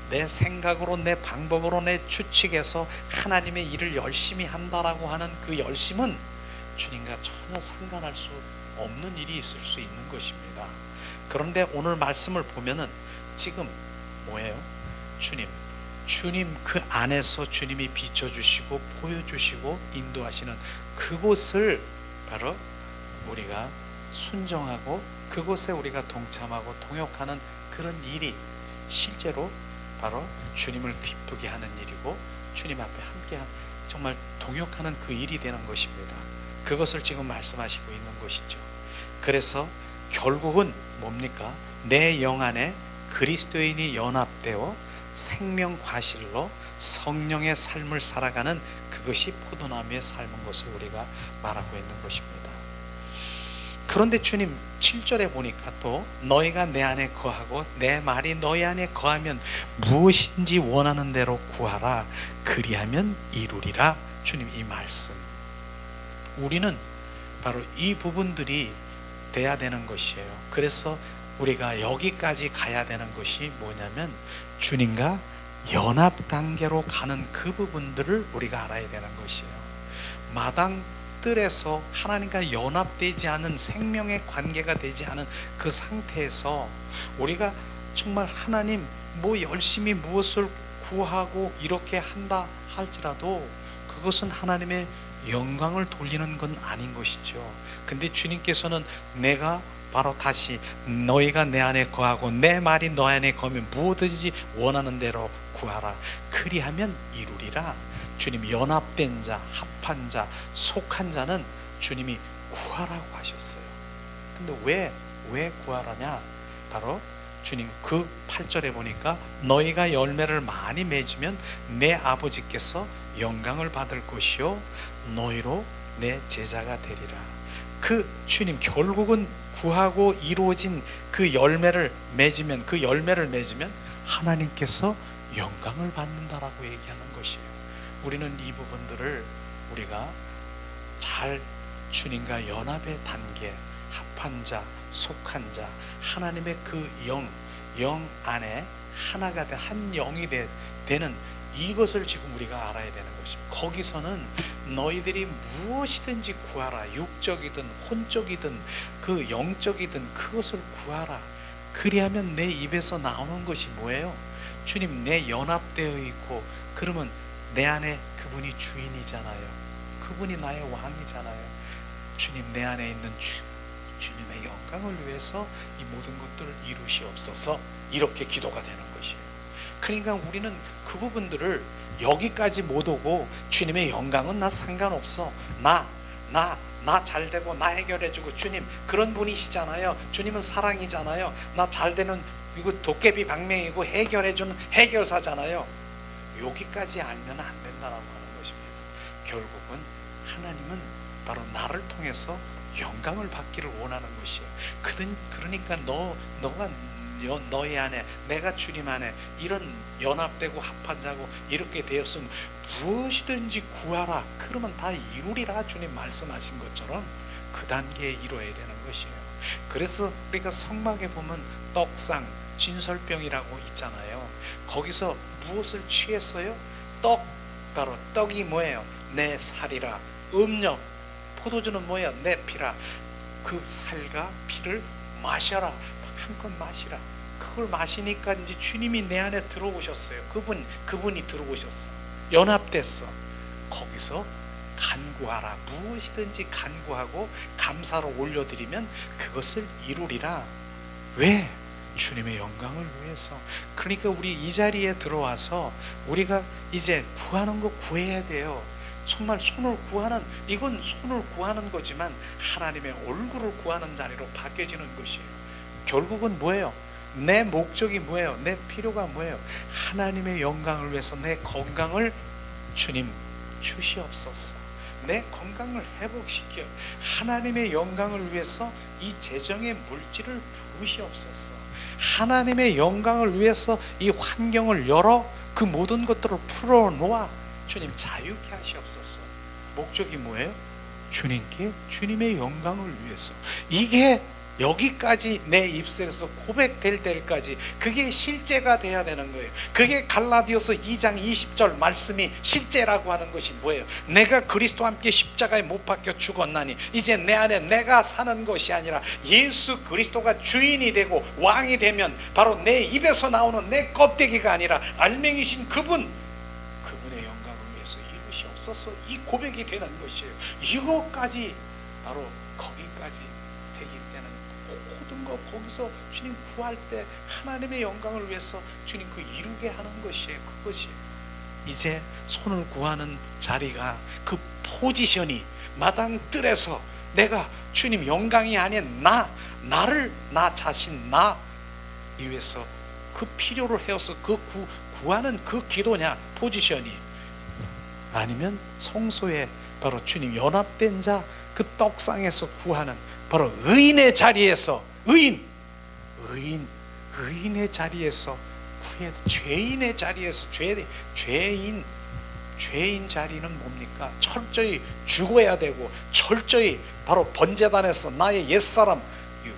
내 생각으로 내 방법으로 내 추측해서 하나님의 일을 열심히 한다라고 하는 그 열심은 주님과 전혀 상관할 수 없는 일이 있을 수 있는 것입니다. 그런데 오늘 말씀을 보면은 지금 뭐예요? 주님 그 안에서 주님이 비춰주시고 보여주시고 인도하시는 그곳을 바로 우리가 순종하고 그곳에 우리가 동참하고 동역하는 그런 일이 실제로 바로 주님을 기쁘게 하는 일이고 주님 앞에 함께 정말 동역하는 그 일이 되는 것입니다. 그것을 지금 말씀하시고 있는 것이죠. 그래서 결국은 뭡니까? 내 영 안에 그리스도인이 연합되어 생명 과실로 성령의 삶을 살아가는 그것이 포도나무의 삶인 것을 우리가 말하고 있는 것입니다. 그런데 주님 7절에 보니까 또 너희가 내 안에 거하고 내 말이 너희 안에 거하면 무엇인지 원하는 대로 구하라. 그리하면 이루리라. 주님 이 말씀, 우리는 바로 이 부분들이 돼야 되는 것이에요. 그래서 우리가 여기까지 가야 되는 것이 뭐냐면 주님과 연합 단계로 가는 그 부분들을 우리가 알아야 되는 것이에요. 마당 뜰에서 하나님과 연합되지 않은 생명의 관계가 되지 않은 그 상태에서 우리가 정말 하나님 열심히 무엇을 구하고 이렇게 한다 할지라도 그것은 하나님의 영광을 돌리는 건 아닌 것이죠. 근데 주님께서는 내가 바로 다시 너희가 내 안에 거하고 내 말이 너 안에 거하면 무엇이든지 원하는 대로 구하라. 그리하면 이루리라. 주님 연합된 자, 합한 자, 속한 자는 주님이 구하라고 하셨어요. 근데 왜 구하라냐? 바로 주님 그 8절에 보니까 너희가 열매를 많이 맺으면 내 아버지께서 영광을 받을 것이요 너희로 내 제자가 되리라. 그 주님 결국은 구하고 이루어진 그 열매를 맺으면 하나님께서 영광을 받는다라고 얘기하는 것이에요. 우리는 이 부분들을 우리가 잘 주님과 연합의 단계, 합한 자, 속한 자, 하나님의 그 영 안에 하나가 된 한 영이 되는 이것을 지금 우리가 알아야 되는 것입니다. 거기서는 너희들이 무엇이든지 구하라. 육적이든 혼적이든 그 영적이든 그것을 구하라. 그리하면 내 입에서 나오는 것이 뭐예요? 주님 내 연합되어 있고 그러면 내 안에 그분이 주인이잖아요. 그분이 나의 왕이잖아요. 주님 내 안에 있는 주님의 영광을 위해서 이 모든 것들을 이루시옵소서. 이렇게 기도가 되는 것이에요. 그러니까 우리는 그 부분들을 여기까지 못 오고 주님의 영광은 나 상관없어. 나 잘되고 나 해결해주고 주님 그런 분이시잖아요. 주님은 사랑이잖아요. 나 잘되는 이거 도깨비 방맹이고 해결해주는 해결사잖아요. 여기까지 알면 안 된다라고 하는 것입니다. 결국은 하나님은 바로 나를 통해서 영광을 받기를 원하는 것이에요. 그러니까 너의 안에, 내가 주님 안에 이런 연합되고 합한 자고 이렇게 되었으면 무엇이든지 구하라 그러면 다 이루리라 주님 말씀하신 것처럼 그 단계에 이루어야 되는 것이에요. 그래서 우리가 성막에 보면 떡상, 진설병이라고 있잖아요. 거기서 무엇을 취했어요? 떡, 바로 떡이 뭐예요? 내 살이라. 음료, 포도주는 뭐야? 내 피라. 그 살과 피를 마셔라. 한껏 마시라. 그걸 마시니까 이제 주님이 내 안에 들어오셨어요. 그분이 들어오셨어. 연합됐어. 거기서 간구하라. 무엇이든지 간구하고 감사로 올려드리면 그것을 이루리라. 왜? 주님의 영광을 위해서. 그러니까 우리 이 자리에 들어와서 우리가 이제 구하는 거 구해야 돼요. 정말 이건 손을 구하는 거지만 하나님의 얼굴을 구하는 자리로 바뀌어지는 것이에요. 결국은 뭐예요? 내 목적이 뭐예요? 내 필요가 뭐예요? 하나님의 영광을 위해서 내 건강을 주님 주시옵소서. 내 건강을 회복시켜 하나님의 영광을 위해서 이 재정의 물질을 부으시옵소서. 하나님의 영광을 위해서 이 환경을 열어 그 모든 것들을 풀어놓아 주님 자유케 하시옵소서. 목적이 뭐예요? 주님의 영광을 위해서. 이게 여기까지 내 입술에서 고백될 때까지 그게 실제가 돼야 되는 거예요. 그게 갈라디아서 2장 20절 말씀이 실제라고 하는 것이 뭐예요? 내가 그리스도와 함께 십자가에 못 박혀 죽었나니 이제 내 안에 내가 사는 것이 아니라 예수 그리스도가 주인이 되고 왕이 되면 바로 내 입에서 나오는 내 껍데기가 아니라 알맹이신 그분의 영광을 위해서 이루시옵소서. 이 고백이 되는 것이에요. 이것까지 바로 거기까지 되기 때는 모든 거 거기서 주님 구할 때 하나님의 영광을 위해서 주님 그 이루게 하는 것이에요. 그것이 이제 손을 구하는 자리가 그 포지션이 마당 뜰에서 내가 주님 영광이 아닌 나 자신 나 위해서 그 필요를 해서 그 구하는 그 기도냐 포지션이, 아니면 성소에 바로 주님 연합된 자 그 떡상에서 구하는 바로 의인의 자리에서 의인의 자리에서 구해야 돼. 죄인의 자리에서 죄인 자리는 뭡니까? 철저히 죽어야 되고 철저히 바로 번제단에서 나의 옛사람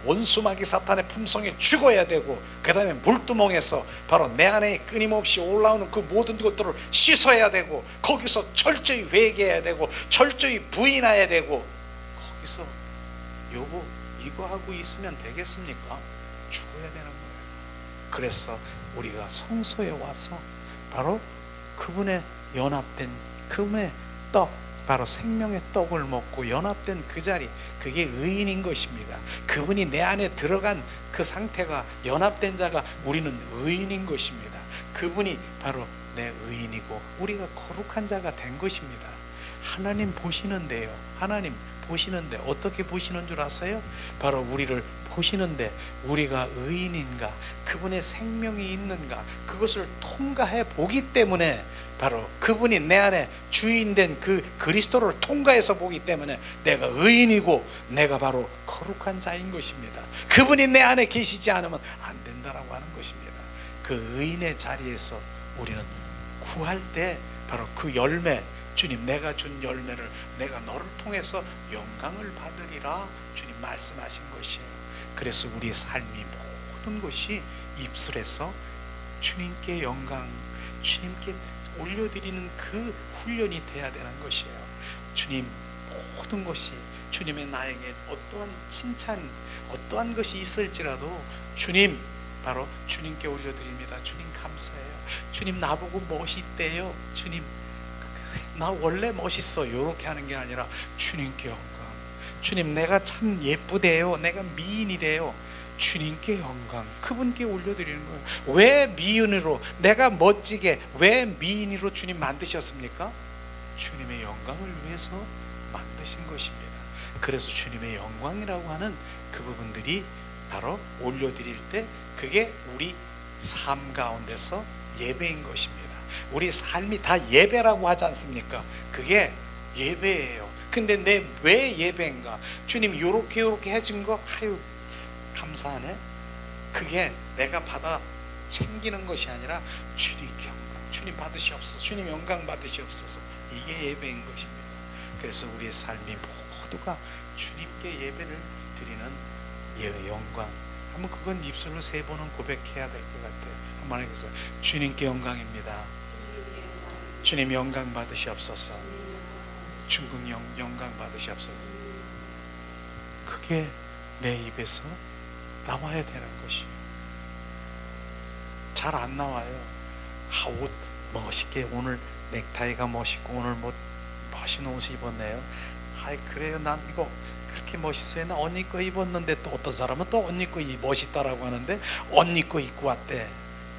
원수마귀 사탄의 품성에 죽어야 되고 그 다음에 물두멍에서 바로 내 안에 끊임없이 올라오는 그 모든 것들을 씻어야 되고 거기서 철저히 회개해야 되고 철저히 부인해야 되고 거기서 이거 하고 있으면 되겠습니까? 죽어야 되는 거예요. 그래서 우리가 성소에 와서 바로 그분의 연합된 그분의 떡, 바로 생명의 떡을 먹고 연합된 그 자리, 그게 의인인 것입니다. 그분이 내 안에 들어간 그 상태가 연합된 자가 우리는 의인인 것입니다. 그분이 바로 내 의인이고 우리가 거룩한 자가 된 것입니다. 하나님 보시는데요. 하나님 보시는데 어떻게 보시는 줄 아세요? 바로 우리를 보시는데 우리가 의인인가, 그분의 생명이 있는가, 그것을 통과해 보기 때문에 바로 그분이 내 안에 주인된 그 그리스도를 통과해서 보기 때문에 내가 의인이고 내가 바로 거룩한 자인 것입니다. 그분이 내 안에 계시지 않으면 안 된다라고 하는 것입니다. 그 의인의 자리에서 우리는 구할 때 바로 그 열매, 주님 내가 준 열매를 내가 너를 통해서 영광을 받으리라 주님 말씀하신 것이에요. 그래서 우리의 삶이 모든 것이 입술에서 주님께 영광, 주님께 올려드리는 그 훈련이 돼야 되는 것이에요. 주님 모든 것이 주님의 나에게 어떠한 칭찬, 어떠한 것이 있을지라도 주님 바로 주님께 올려드립니다. 주님 감사해요. 주님 나보고 멋있대요. 주님 나 원래 멋있어 이렇게 하는 게 아니라 주님께 영광, 주님 내가 참 예쁘대요, 내가 미인이래요, 주님께 영광, 그분께 올려드리는 거예요. 왜 미인으로, 내가 멋지게 왜 미인으로 주님 만드셨습니까? 주님의 영광을 위해서 만드신 것입니다. 그래서 주님의 영광이라고 하는 그 부분들이 바로 올려드릴 때 그게 우리 삶 가운데서 예배인 것입니다. 우리 삶이 다 예배라고 하지 않습니까? 그게 예배예요. 근데 내 왜 예배인가? 주님 요렇게 해준 거 아유 감사하네. 그게 내가 받아 챙기는 것이 아니라 주님께 영광, 주님 받으시옵소서, 주님 영광 받으시옵소서. 이게 예배인 것입니다. 그래서 우리의 삶이 모두가 주님께 예배를 드리는 영광. 한번 그건 입술로 3번은 고백해야 될 것 같아요. 한번 해서 주님께 영광입니다. 주님 영광 받으시옵소서. 중국 영광 받으시옵소서. 그게 내 입에서 나와야 되는 것이에요. 잘 안 나와요. 옷 멋있게, 오늘 넥타이가 멋있고 오늘 뭐 멋있는 옷을 입었네요. 아이 그래요, 난 이거 그렇게 멋있어요. 나 언니 거 입었는데, 또 어떤 사람은 또 언니 거 멋있다라고 하는데 언니 거 입고 왔대.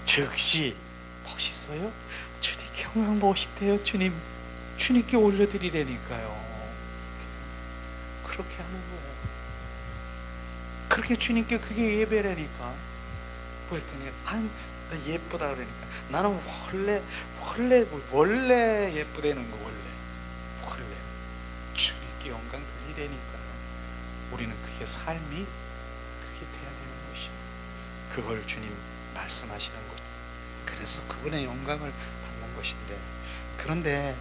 즉시 멋있어요? 주님께 영광 멋있대요. 주님께 올려드리라니까요. 그렇게 하는 거예요. 그렇게 주님께 그게 예배라니까. 그랬더니 나 예쁘다 그러니까 나는 원래 예쁘다는 거. 원래 주님께 영광 드리라니까요. 우리는 그게 삶이 그게 돼야 되는 것이요. 그걸 주님 말씀하시는 것. 그래서 그분의 영광을 받는 것인데, 그런데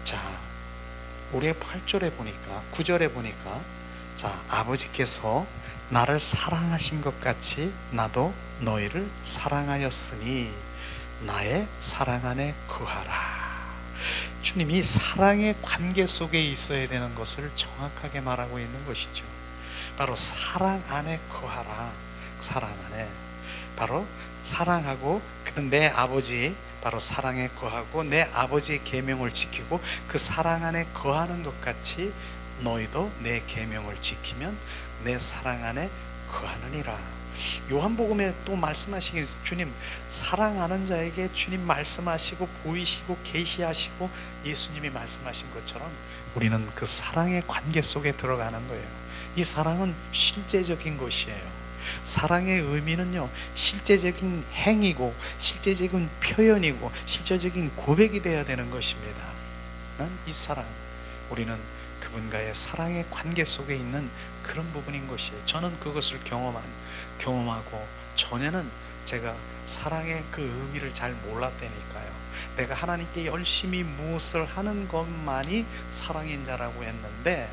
자, 우리의 8절에 보니까, 9절에 보니까, 자, 아버지께서 나를 사랑하신 것 같이 나도 너희를 사랑하였으니 나의 사랑 안에 거하라. 주님이 사랑의 관계 속에 있어야 되는 것을 정확하게 말하고 있는 것이죠. 바로 사랑 안에 거하라. 사랑 안에, 바로 사랑하고 내 아버지, 바로 사랑에 거하고 내 아버지의 계명을 지키고 그 사랑 안에 거하는 것 같이 너희도 내 계명을 지키면 내 사랑 안에 거하느니라. 요한복음에 또 말씀하시기, 주님 사랑하는 자에게 주님 말씀하시고 보이시고 계시하시고 예수님이 말씀하신 것처럼 우리는 그 사랑의 관계 속에 들어가는 거예요. 이 사랑은 실제적인 것이에요. 사랑의 의미는요, 실제적인 행위고 실제적인 표현이고 실제적인 고백이 되어야 되는 것입니다. 이 사랑, 우리는 그분과의 사랑의 관계 속에 있는 그런 부분인 것이에요. 저는 그것을 경험하고, 전에는 제가 사랑의 그 의미를 잘 몰랐다니까요. 내가 하나님께 열심히 무엇을 하는 것만이 사랑인 자라고 했는데,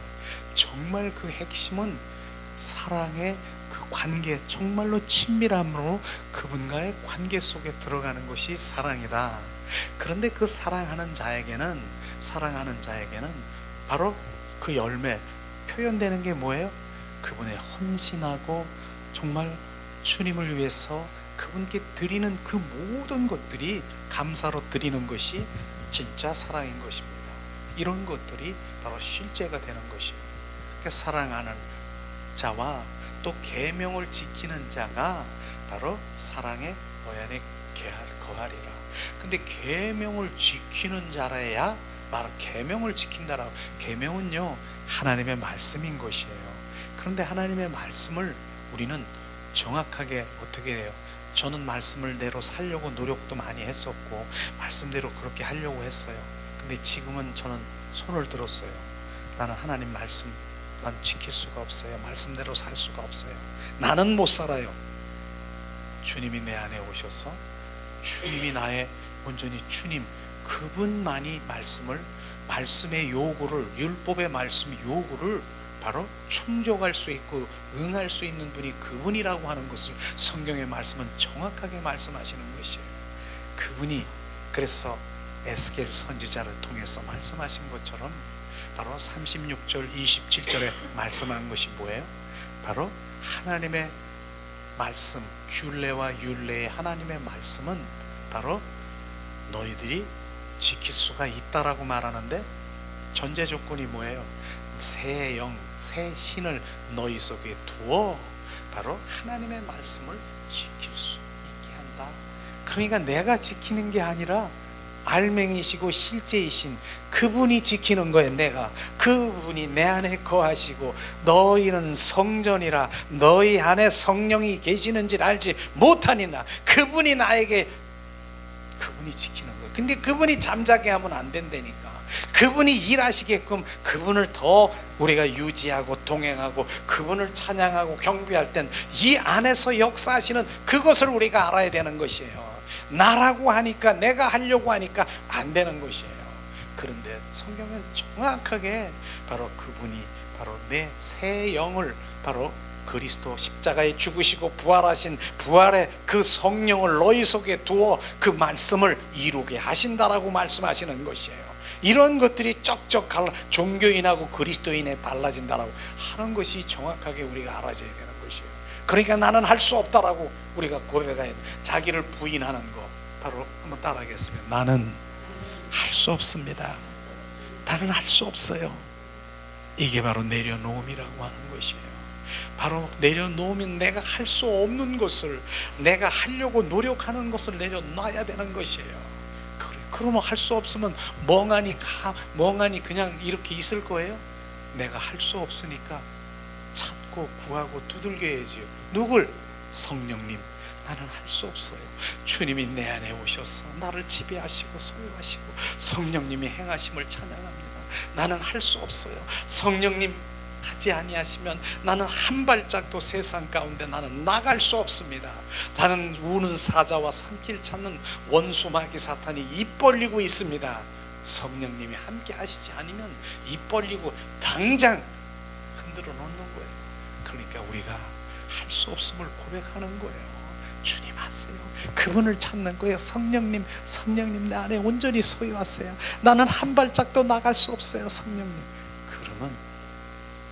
정말 그 핵심은 사랑의 그 관계, 정말로 친밀함으로 그분과의 관계 속에 들어가는 것이 사랑이다. 그런데 그 사랑하는 자에게는 바로 그 열매, 표현되는 게 뭐예요? 그분의 헌신하고 정말 주님을 위해서 그분께 드리는 그 모든 것들이 감사로 드리는 것이 진짜 사랑인 것입니다. 이런 것들이 바로 실제가 되는 것이에요. 그러니까 사랑하는 자와 또 계명을 지키는 자가 바로 사랑의 언약에 거하리라. 근데 계명을 지키는 자라야, 바로 계명을 지킨다라고, 계명은요 하나님의 말씀인 것이에요. 그런데 하나님의 말씀을 우리는 정확하게 어떻게 해요? 저는 말씀을 대로 살려고 노력도 많이 했었고 말씀대로 그렇게 하려고 했어요. 근데 지금은 저는 손을 들었어요. 나는 하나님 말씀 난 지킬 수가 없어요. 말씀대로 살 수가 없어요. 나는 못 살아요. 주님이 내 안에 오셔서 주님이 나의 온전히 주님, 그분만이 말씀의 요구를, 율법의 말씀 요구를 바로 충족할 수 있고 응할 수 있는 분이 그분이라고 하는 것을 성경의 말씀은 정확하게 말씀하시는 것이에요. 그분이, 그래서 에스겔 선지자를 통해서 말씀하신 것처럼 바로 36절 27절에 말씀한 것이 뭐예요? 바로 하나님의 말씀, 균례와 율례의 하나님의 말씀은 바로 너희들이 지킬 수가 있다라고 말하는데, 전제 조건이 뭐예요? 새 영, 새 신을 너희 속에 두어 바로 하나님의 말씀을 지킬 수 있게 한다. 그러니까 내가 지키는 게 아니라 알맹이시고 실제이신 그분이 지키는 거예요. 내가, 그분이 내 안에 거하시고 너희는 성전이라 너희 안에 성령이 계시는 줄 알지 못하니라. 그분이 지키는 거예요. 근데 그분이 잠자게 하면 안 된다니까. 그분이 일하시게끔 그분을 더 우리가 유지하고 동행하고 그분을 찬양하고 경배할 땐 이 안에서 역사하시는 그것을 우리가 알아야 되는 것이에요. 나라고 하니까, 내가 하려고 하니까 안 되는 것이에요. 그런데 성경은 정확하게 바로 그분이 바로 내 새 영을 바로 그리스도 십자가에 죽으시고 부활하신 부활의 그 성령을 너희 속에 두어 그 말씀을 이루게 하신다라고 말씀하시는 것이에요. 이런 것들이 쩍쩍 갈라 종교인하고 그리스도인에 달라진다라고 하는 것이 정확하게 우리가 알아야 되는 것이에요. 그러니까 나는 할 수 없다라고 우리가 고백해야 돼. 자기를 부인하는 거 바로 한번 따라하겠습니다. 나는 할 수 없습니다. 나는 할 수 없어요. 이게 바로 내려놓음이라고 하는 것이에요. 바로 내려놓으면 내가 할 수 없는 것을, 내가 하려고 노력하는 것을 내려놔야 되는 것이에요. 그러면 할 수 없으면 멍하니 그냥 이렇게 있을 거예요? 내가 할 수 없으니까 찾고 구하고 두들겨야지요. 누굴? 성령님. 나는 할 수 없어요. 주님이 내 안에 오셔서 나를 지배하시고 소유하시고 성령님이 행하심을 찬양합니다. 나는 할 수 없어요. 성령님 하지 아니하시면 나는 한 발짝도 세상 가운데 나는 나갈 수 없습니다. 나는 우는 사자와 산길 찾는 원수 마귀 사탄이 입 벌리고 있습니다. 성령님이 함께 하시지 않으면 입 벌리고 당장 흔들어 놓는 거예요. 그러니까 우리가 할 수 없음을 고백하는 거예요. 주님 하세요. 그분을 찾는 거예요. 성령님 내 안에 온전히 소유하세요. 나는 한 발짝도 나갈 수 없어요. 성령님. 그러면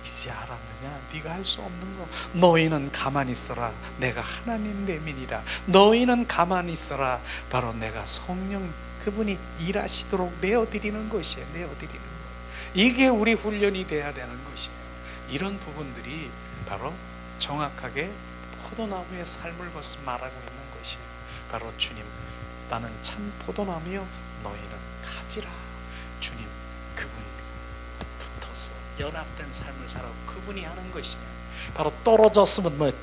이제 알았느냐? 네가 할 수 없는 거. 너희는 가만히 있어라. 내가 하나님 내민이라. 너희는 가만히 있어라. 바로 내가 성령 그분이 일하시도록 내어드리는 것이에요. 내어드리는 거. 이게 우리 훈련이 돼야 되는 것이에요. 이런 부분들이 바로 정확하게 포도나무의 삶을 말하고 있는 것이에요. 바로 주님, 나는 참 포도나무요, 너희는 가지라. 주님, 그분 붙어서 연합된 삶을 살아고 그분이 하는 것이에요. 바로 떨어졌으면 뭐예요?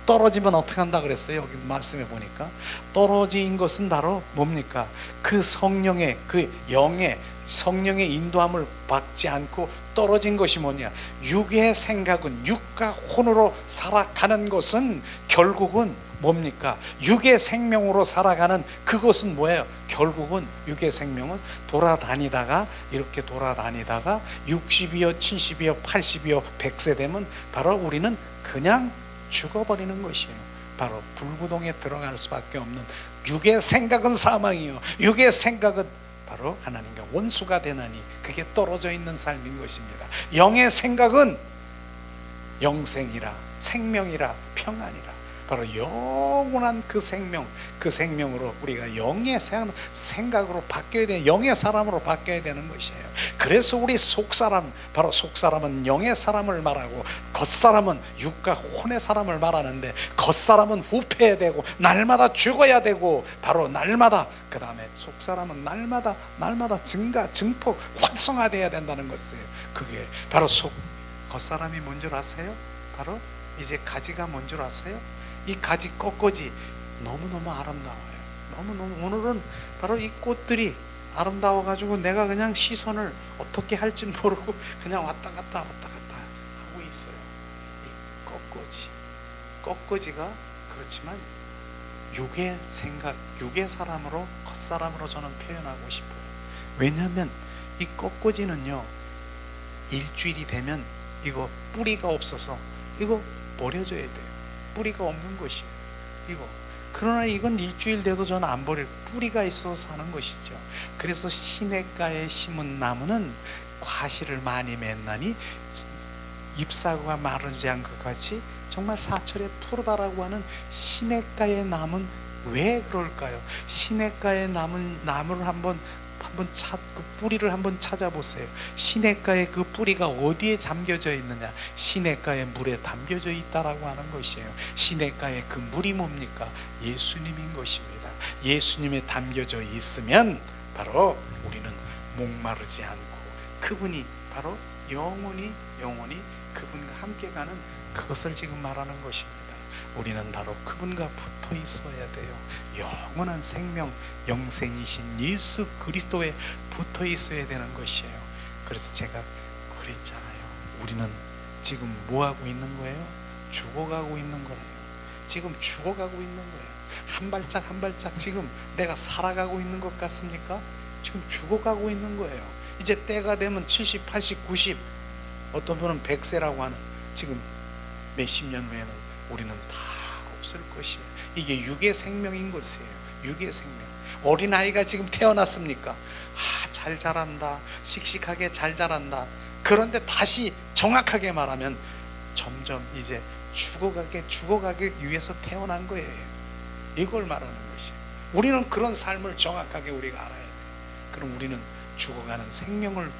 떨어지면 어떻게 한다 그랬어요? 여기 말씀해 보니까 떨어진 것은 바로 뭡니까? 그 성령의 그 영의 성령의 인도함을 받지 않고 떨어진 것이 뭐냐? 육의 생각은 육과 혼으로 살아가는 것은 결국은 뭡니까? 육의 생명으로 살아가는 그것은 뭐예요? 결국은 육의 생명은 이렇게 돌아다니다가 60이요 70이요 80이요 100세 되면 바로 우리는 그냥 죽어버리는 것이에요. 바로 불구동에 들어갈 수밖에 없는 육의 생각은 사망이요 육의 생각은 바로 하나님과 원수가 되나니 그게 떨어져 있는 삶인 것입니다. 영의 생각은 영생이라 생명이라 평안이라 바로 영원한 그 생명으로 우리가 영의 생각으로 바뀌어야 되는 영의 사람으로 바뀌어야 되는 것이에요. 그래서 우리 속사람, 바로 속사람은 영의 사람을 말하고 겉사람은 육과 혼의 사람을 말하는데 겉사람은 후패해야 되고 날마다 죽어야 되고 바로 날마다 그 다음에 속사람은 날마다 증폭 활성화돼야 된다는 것이에요. 그게 바로 겉사람이 뭔 줄 아세요? 바로 이제 가지가 뭔 줄 아세요? 이 가지 꽃꽂이 너무너무 아름다워요. 너무너무 오늘은 바로 이 꽃들이 아름다워 가지고 내가 그냥 시선을 어떻게 할지 모르고 그냥 왔다 갔다 하고 있어요. 이 꽃꽂이가 그렇지만 육의 생각, 육의 사람으로 겉사람으로 저는 표현하고 싶어요. 왜냐하면 이 꽃꽂이는요 일주일이 되면 이거 뿌리가 없어서 이거 버려져야 돼요. 뿌리가 없는 것이에요. 이거. 그러나 이건 일주일 돼도 저는 안 버릴 뿌리가 있어서 사는 것이죠. 그래서 시냇가에 심은 나무는 과실을 많이 맺나니 잎사구가 마르지 않은 것 같이 정말 사철에 푸르다라고 하는 시냇가의 나무는 왜 그럴까요? 시냇가의 나무를 한번 그 뿌리를 한번 찾아보세요. 시냇가의 그 뿌리가 어디에 담겨져 있느냐? 시냇가의 물에 담겨져 있다라고 하는 것이에요. 시냇가의 그 물이 뭡니까? 예수님인 것입니다. 예수님에 담겨져 있으면 바로 우리는 목마르지 않고 그분이 바로 영원히 그분과 함께 가는 그것을 지금 말하는 것입니다. 우리는 바로 그분과 붙어 있어야 돼요. 영원한 생명, 영생이신 예수 그리스도에 붙어 있어야 되는 것이에요. 그래서 제가 그랬잖아요. 우리는 지금 뭐 하고 있는 거예요? 죽어가고 있는 거예요. 지금 죽어가고 있는 거예요. 한 발짝 한 발짝 지금 내가 살아가고 있는 것 같습니까? 지금 죽어가고 있는 거예요. 이제 때가 되면 70, 80, 90, 어떤 분은 100세라고 하는, 지금 몇십 년 후에는 우리는 다 없을 것이에요. 이게 육의 생명인 것이에요. 육의 생명. 어린아이가 지금 태어났습니까? 잘 자란다, 씩씩하게 잘 자란다. 그런데 다시 정확하게 말하면 점점 이제 죽어가기 위해서 태어난 거예요. 이걸 말하는 것이에요. 우리는 그런 삶을 정확하게 우리가 알아야 돼요. 그럼 우리는 죽어가는 생명을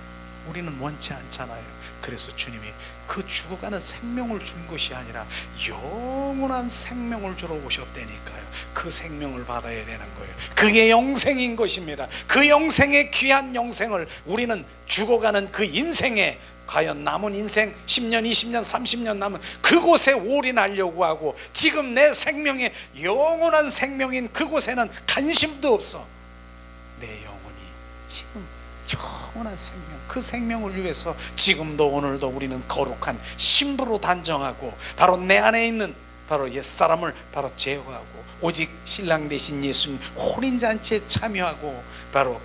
우리는 원치 않잖아요. 그래서 주님이 그 죽어가는 생명을 준 것이 아니라 영원한 생명을 주러 오셨다니까요. 그 생명을 받아야 되는 거예요. 그게 영생인 것입니다. 그 영생의 귀한 영생을 우리는 죽어가는 그 인생에, 과연 남은 인생 10년, 20년, 30년 남은 그곳에 올인하려고 하고, 지금 내 생명의 영원한 생명인 그곳에는 관심도 없어. 내 영혼이 지금 영원한 생명, 그 생명을 위해서 지금도 오늘도 우리는 거룩한 신부로 단정하고, 바로 내 안에 있는 바로 옛사람을 바로 제어하고, 오직 신랑 되신 예수님 혼인잔치에 참여하고, 바로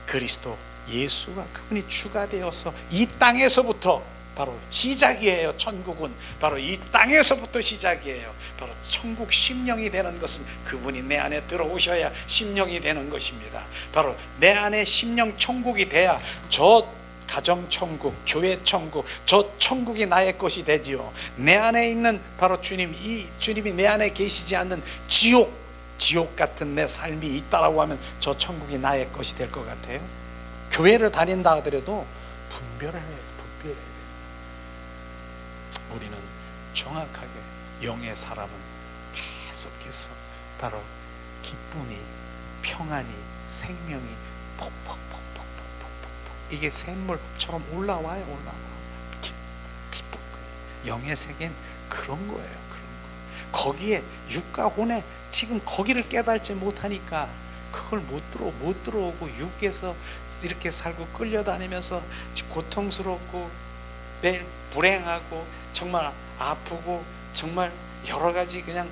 그리스도 예수가 그분이 주가 되어서 이 땅에서부터 바로 시작이에요. 천국은 바로 이 땅에서부터 시작이에요. 바로 천국 심령이 되는 것은 그분이 내 안에 들어오셔야 심령이 되는 것입니다. 바로 내 안에 심령 천국이 돼야 저 가정 천국, 교회 천국, 저 천국이 나의 것이 되지요. 내 안에 있는 바로 주님, 이 주님이 내 안에 계시지 않는 지옥 같은 내 삶이 있다라고 하면 저 천국이 나의 것이 될 것 같아요. 교회를 다닌다 하더라도 분별해야 돼요. 우리는 정확하게 영의 사람은 계속해서 바로 기쁨이, 평안이, 생명이 폭폭폭폭폭폭폭 이게 샘물처럼 올라와요. 기쁨. 영의 세계는 그런 거예요. 그런 거. 거기에 육과 혼에 지금 거기를 깨달지 못하니까 그걸 못 들어오고 육에서 이렇게 살고 끌려다니면서 고통스럽고 매일 불행하고 정말 아프고 정말 여러 가지 그냥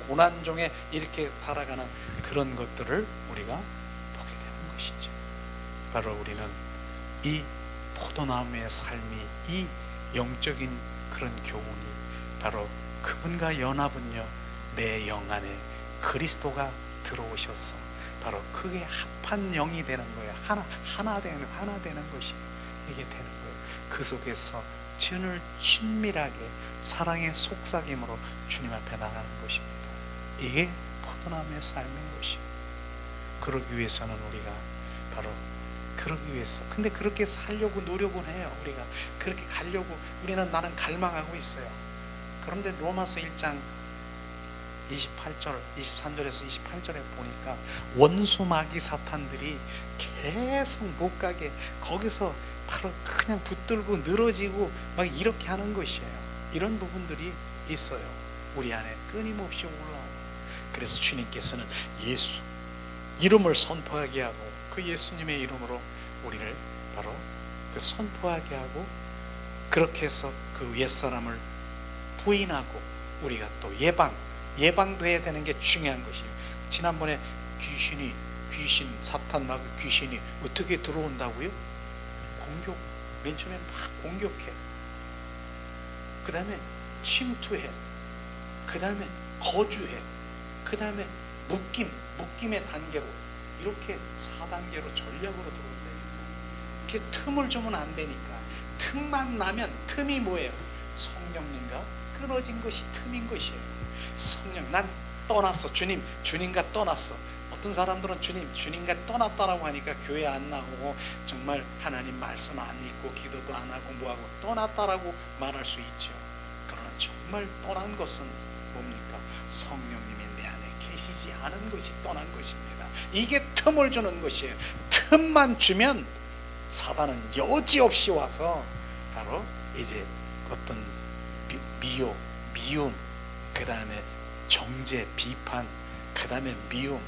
고난 중에 이렇게 살아가는 그런 것들을 우리가 보게 되는 것이죠. 바로 우리는 이 포도나무의 삶이, 이 영적인 그런 교훈이 바로 그분과 연합은요, 내 영 안에 그리스도가 들어오셔서 바로 그게 합한 영이 되는 거예요. 하나 되는 것이 이게 되는 거예요. 그 속에서 진을 친밀하게 사랑의 속삭임으로 주님 앞에 나가는 것입니다. 이게 포도나무의 삶인 것이에요. 그러기 위해서는 우리가 바로 그러기 위해서, 근데 그렇게 살려고 노력은 해요. 우리가 그렇게 가려고 나는 갈망하고 있어요. 그런데 로마서 1장 23절에서 28절에 보니까 원수 마귀 사탄들이 계속 못 가게 거기서 바로 그냥 붙들고 늘어지고 막 이렇게 하는 것이에요. 이런 부분들이 있어요. 우리 안에 끊임없이 올라오고. 그래서 주님께서는 예수 이름을 선포하게 하고, 그 예수님의 이름으로 우리를 바로 그 선포하게 하고, 그렇게 해서 그 옛사람을 부인하고 우리가 또 예방돼야 되는 게 중요한 것이에요. 지난번에 귀신 사탄 마귀 귀신이 어떻게 들어온다고요? 맨 처음에 막 공격해. 그 다음에 침투해. 그 다음에 거주해. 그 다음에 묶임의 단계로 이렇게 4단계로 전략으로 들어온다니까. 이렇게 틈을 주면 안 되니까. 틈만 나면, 틈이 뭐예요? 성령님과 끊어진 것이 틈인 것이에요. 성령, 난 떠났어. 주님과 떠났어. 어떤 사람들은 주님과 떠났다라고 하니까 교회 안 나오고 정말 하나님 말씀 안 읽고 기도도 안 하고 뭐하고 떠났다라고 말할 수 있죠. 그러나 정말 떠난 것은 뭡니까? 성령님이 내 안에 계시지 않은 것이 떠난 것입니다. 이게 틈을 주는 것이에요. 틈만 주면 사단은 여지없이 와서 바로 이제 어떤 미움, 그 다음에 정죄, 비판, 그 다음에 미움,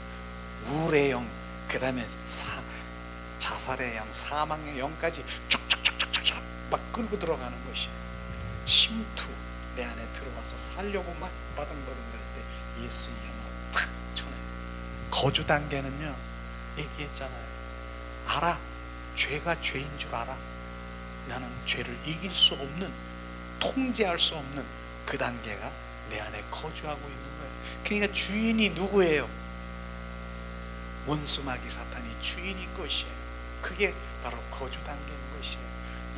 우울의 영, 그 다음에 자살의 영, 사망의 영까지 쭉쭉쭉쭉쭉 막 끌고 들어가는 것이에요. 침투, 내 안에 들어와서 살려고 막 바등바등 할 때 예수 이름으로 탁 쳐내요. 거주 단계는요, 얘기했잖아요. 알아, 죄가 죄인 줄 알아. 나는 죄를 이길 수 없는, 통제할 수 없는 그 단계가 내 안에 거주하고 있는 거예요. 그러니까 주인이 누구예요? 원수 마귀 사탄이 주인인 것이에요. 그게 바로 거주 단계인 것이에요.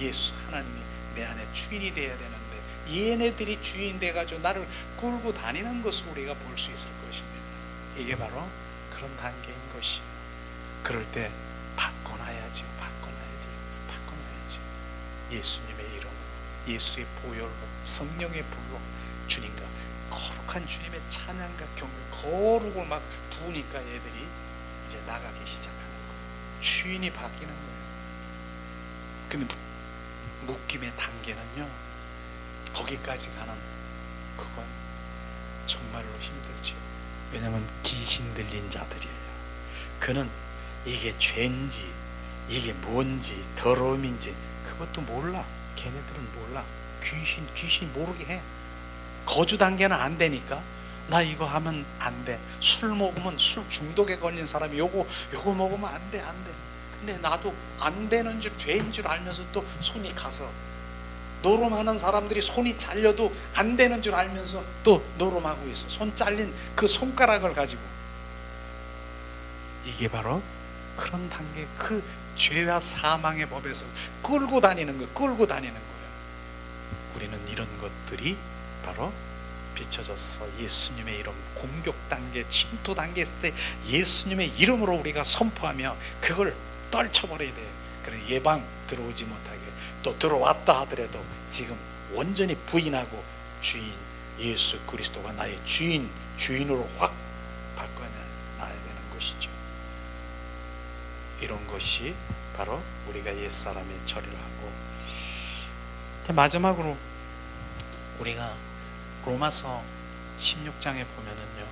예수 하나님이 내 안에 주인이 되어야 되는데 얘네들이 주인 돼가지고 나를 끌고 다니는 것을 우리가 볼 수 있을 것입니다. 이게 바로 그런 단계인 것이에요. 그럴 때 바꿔놔야죠. 바꿔놔야죠. 예수님의 이름으로, 예수의 보혈로, 성령의 불로 주님과 거룩한 주님의 찬양과 경배, 거룩을 막 부으니까 얘들이 이제 나가기 시작하는 거예요. 주인이 바뀌는 거예요. 근데 묶임의 단계는요, 거기까지 가는 그건 정말로 힘들죠. 왜냐하면 귀신 들린 자들이에요. 그는 이게 죄인지 이게 뭔지 더러움인지 그것도 몰라. 걔네들은 몰라. 귀신 모르게 해. 거주 단계는 안 되니까 나 이거 하면 안 돼. 술 먹으면 술 중독에 걸린 사람이 요거 먹으면 안 돼. 근데 나도 안 되는 줄, 죄인 줄 알면서 또 손이 가서, 노름하는 사람들이 손이 잘려도 안 되는 줄 알면서 또 노름하고 있어. 손 잘린 그 손가락을 가지고. 이게 바로 그런 단계, 그 죄와 사망의 법에서 끌고 다니는 거예요. 우리는 이런 것들이 바로 비춰져서 예수님의 이름, 공격 단계, 침투 단계 있을 때 예수님의 이름으로 우리가 선포하며 그걸 떨쳐버려야 돼요. 그래서 예방 들어오지 못하게, 또 들어왔다 하더라도 지금 완전히 부인하고 주인 예수 그리스도가 나의 주인으로 확 바꿔놔야 되는 것이죠. 이런 것이 바로 우리가 옛사람의 처리를 하고, 마지막으로 우리가 로마서 16장에 보면은요,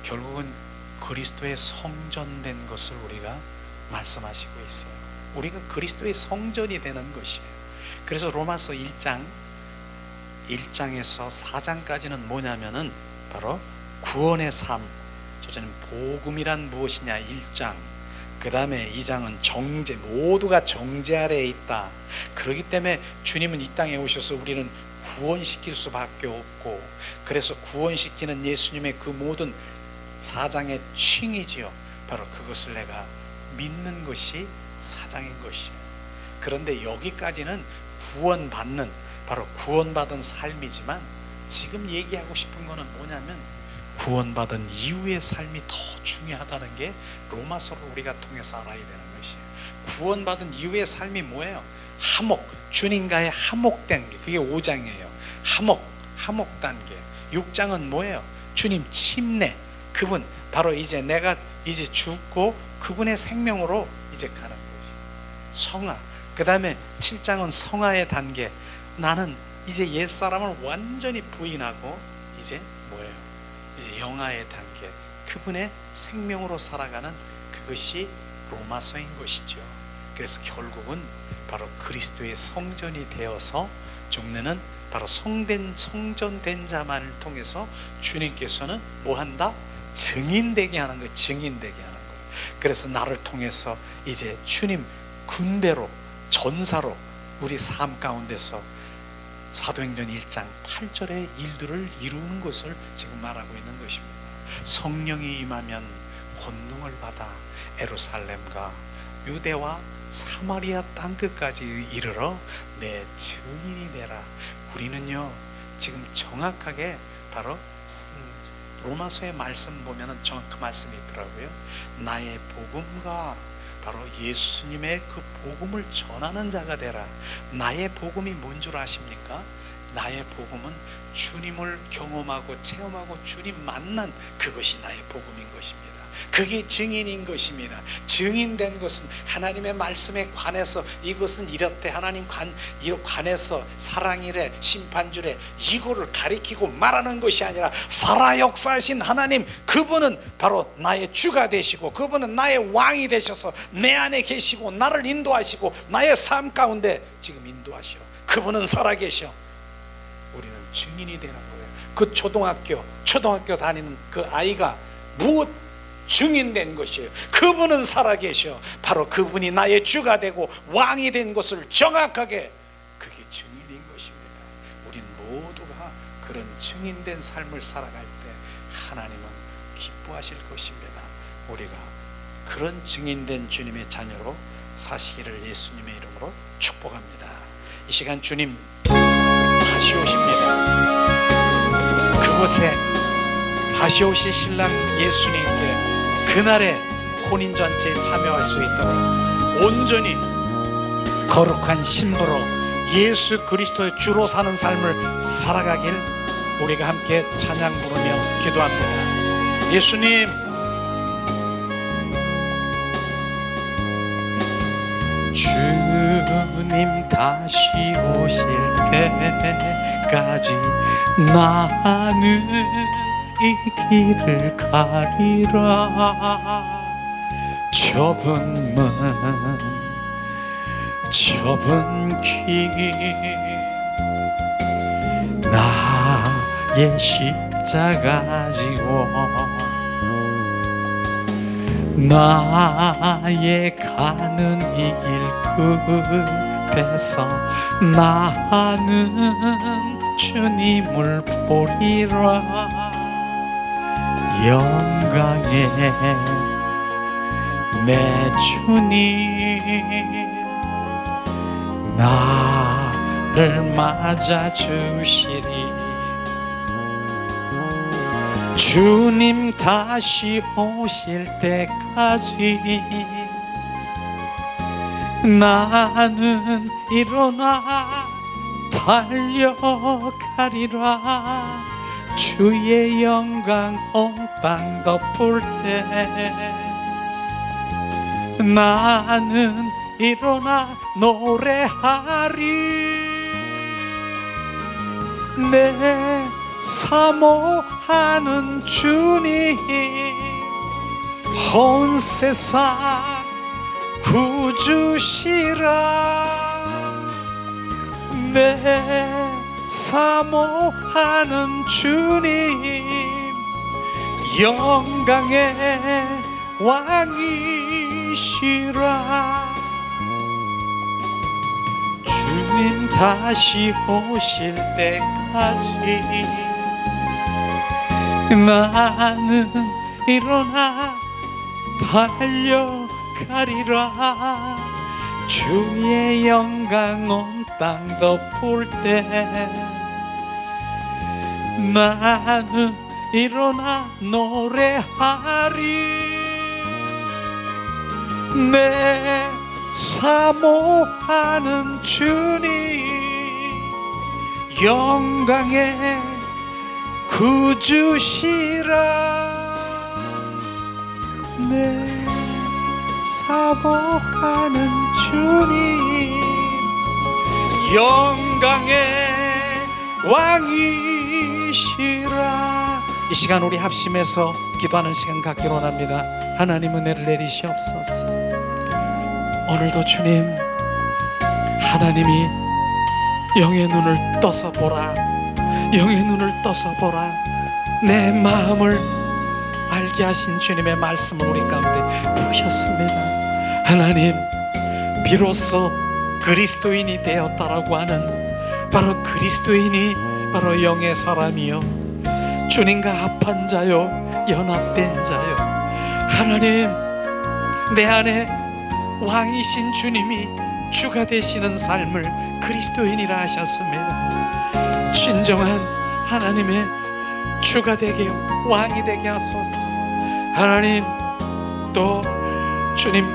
결국은 그리스도의 성전된 것을 우리가 말씀하시고 있어요. 우리가 그리스도의 성전이 되는 것이에요. 그래서 로마서 1장에서 4장까지는 뭐냐면은 바로 구원의 삶, 저는 복음이란 무엇이냐 1장, 그 다음에 2장은 정죄, 모두가 정죄 아래에 있다. 그렇기 때문에 주님은 이 땅에 오셔서 우리는 구원시킬 수밖에 없고, 그래서 구원시키는 예수님의 그 모든 4장의 칭이지요. 바로 그것을 내가 믿는 것이 4장인 것이에요. 그런데 여기까지는 구원받는, 바로 구원받은 삶이지만, 지금 얘기하고 싶은 거는 뭐냐면 구원받은 이후의 삶이 더 중요하다는 게 로마서를 우리가 통해서 알아야 되는 것이에요. 구원받은 이후의 삶이 뭐예요? 화목, 주님과의 화목된 게, 그게 5장이에요. 화목 단계. 6장은 뭐예요? 주님 침례, 그분 바로 이제 내가 이제 죽고 그분의 생명으로 이제 가는 것이에요. 성화. 그 다음에 7장은 성화의 단계. 나는 이제 옛사람을 완전히 부인하고 이제 뭐예요? 이제 영화의 단계. 그분의 생명으로 살아가는 그것이 로마서인 것이죠. 그래서 결국은 바로 그리스도의 성전이 되어서 종래는 바로 성전된 자만을 통해서 주님께서는 뭐한다? 증인되게 하는 거예요. 증인되게 하는 거예요. 그래서 나를 통해서 이제 주님 군대로, 전사로 우리 삶 가운데서 사도행전 1장 8절의 일들을 이루는 것을 지금 말하고 있는 것입니다. 성령이 임하면 권능을 받아 예루살렘과 유대와 사마리아 땅끝까지 이르러 내 증인이 되라. 우리는요 지금 정확하게 바로 로마서의 말씀 보면은 정확한 말씀이 있더라고요. 나의 복음과 바로 예수님의 그 복음을 전하는 자가 되라. 나의 복음이 뭔 줄 아십니까? 나의 복음은 주님을 경험하고 체험하고 주님 만난 그것이 나의 복음인 것입니다. 그게 증인인 것입니다. 증인된 것은 하나님의 말씀에 관해서 이것은 이렇대, 하나님 관해서 사랑이래, 심판주래, 이거를 가리키고 말하는 것이 아니라 살아 역사하신 하나님, 그분은 바로 나의 주가 되시고 그분은 나의 왕이 되셔서 내 안에 계시고 나를 인도하시고 나의 삶 가운데 지금 인도하시오. 그분은 살아계셔. 우리는 증인이 되는 거예요. 그 초등학교 다니는 그 아이가 무엇 증인된 것이에요. 그분은 살아계셔. 바로 그분이 나의 주가 되고 왕이 된 것을 정확하게, 그게 증인인 것입니다. 우린 모두가 그런 증인된 삶을 살아갈 때 하나님은 기뻐하실 것입니다. 우리가 그런 증인된 주님의 자녀로 사시기를 예수님의 이름으로 축복합니다. 이 시간 주님 다시 오십니다. 그곳에 다시 오실 신랑 예수님께 그날의 혼인잔치에 참여할 수 있도록 온전히 거룩한 신부로 예수 그리스도의 주로 사는 삶을 살아가길 우리가 함께 찬양 부르며 기도합니다. 예수님, 주님 다시 오실 때까지 나는 이 길을 가리라. 좁은 문, 좁은 길, 나의 십자가 지고 나의 가는 이 길 끝에서 나는 주님을 보리라. 영광의 내 주님 나를 맞아주시리. 주님 다시 오실 때까지 나는 일어나 달려가리라. 주의 영광 온 땅 덮을 때 나는 일어나 노래하리. 내 사모하는 주님 온 세상 구주시라. 내 사모하는 주님 영광의 왕이시라. 주님 다시 오실 때까지 나는 일어나 달려가리라. 주의 영광 온 땅 덮을 때 나는 일어나 노래하리. 내 사모하는 주님 영광의 구주시라. 내 사모하는 주님 영광의 왕이시라. 이 시간 우리 합심해서 기도하는 시간 갖기로 원합니다. 하나님 은혜를 내리시옵소서. 오늘도 주님, 하나님이 영의 눈을 떠서 보라, 영의 눈을 떠서 보라. 내 마음을 알게 하신 주님의 말씀을 우리 가운데 부으셨습니다. 하나님, 비로소 그리스도인이 되었다라고 하는 바로 그리스도인이 바로 영의 사람이요 주님과 합한 자요 연합된 자요. 하나님, 내 안에 왕이신 주님이 주가 되시는 삶을 그리스도인이라 하셨습니다. 진정한 하나님의 주가 되게, 왕이 되게 하소서. 하나님, 또 주님,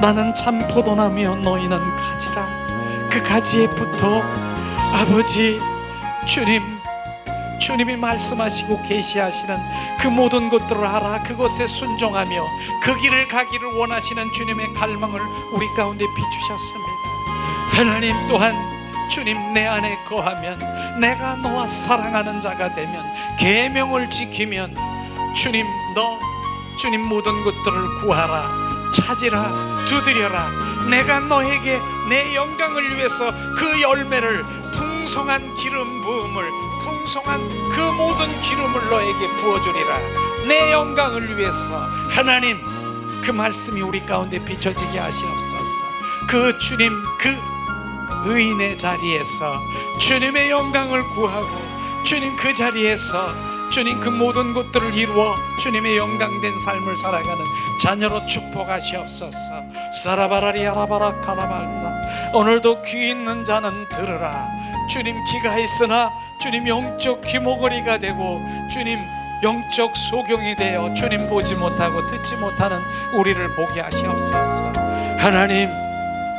나는 참 포도나무여 너희는 가지라. 그 가지에 붙어 아버지 주님 주님이 말씀하시고 계시하시는 그 모든 것들을 알아 그것에 순종하며 그 길을 가기를 원하시는 주님의 갈망을 우리 가운데 비추셨습니다. 하나님 또한 주님 내 안에 거하면, 내가 너와 사랑하는 자가 되면, 계명을 지키면 주님 모든 것들을 구하라, 찾으라, 두드려라. 내가 너에게 내 영광을 위해서 그 열매를, 풍성한 기름 부음을, 풍성한 그 모든 기름을 너에게 부어주리라. 내 영광을 위해서. 하나님, 그 말씀이 우리 가운데 비춰지게 하시옵소서. 그 주님 그 의인의 자리에서 주님의 영광을 구하고, 주님 그 자리에서 주님 그 모든 것들을 이루어 주님의 영광된 삶을 살아가는 자녀로 축복하시옵소서. 사라바라리 아라바라 카라발라. 오늘도 귀 있는 자는 들으라. 주님, 귀가 있으나 주님 영적 귀머거리가 되고 주님 영적 소경이 되어 주님 보지 못하고 듣지 못하는 우리를 보게 하시옵소서. 하나님,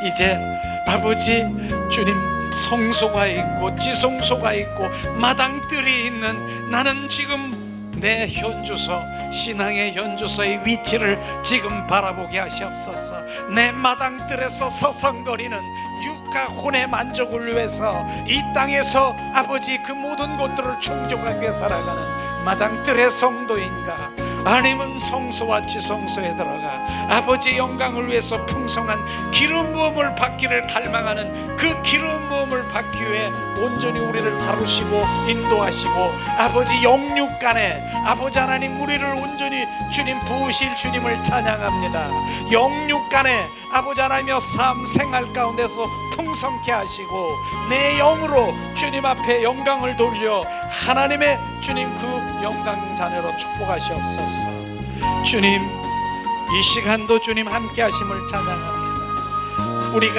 이제 아버지 주님 성소가 있고 지성소가 있고 마당들이 있는, 나는 지금 내 현주소, 신앙의 현주소의 위치를 지금 바라보게 하시옵소서. 내 마당들에서 서성거리는 육과 혼의 만족을 위해서 이 땅에서 아버지 그 모든 것들을 충족하게 살아가는 마당들의 성도인가, 아니면 성소와 지성소에 들어가 아버지 영광을 위해서 풍성한 기름 부음을 받기를 갈망하는 그 기름 부음을 받기 위해 온전히 우리를 다루시고 인도하시고, 아버지 영육간에 아버지 하나님 우리를 온전히 주님 부으실 주님을 찬양합니다. 영육간에 아버지 하나님의 삶 생활 가운데서 풍성케 하시고 내 영으로 주님 앞에 영광을 돌려 하나님의 주님 그 영광 자녀로 축복하시옵소서. 주님, 이 시간도 주님 함께 하심을 찬양합니다. 우리가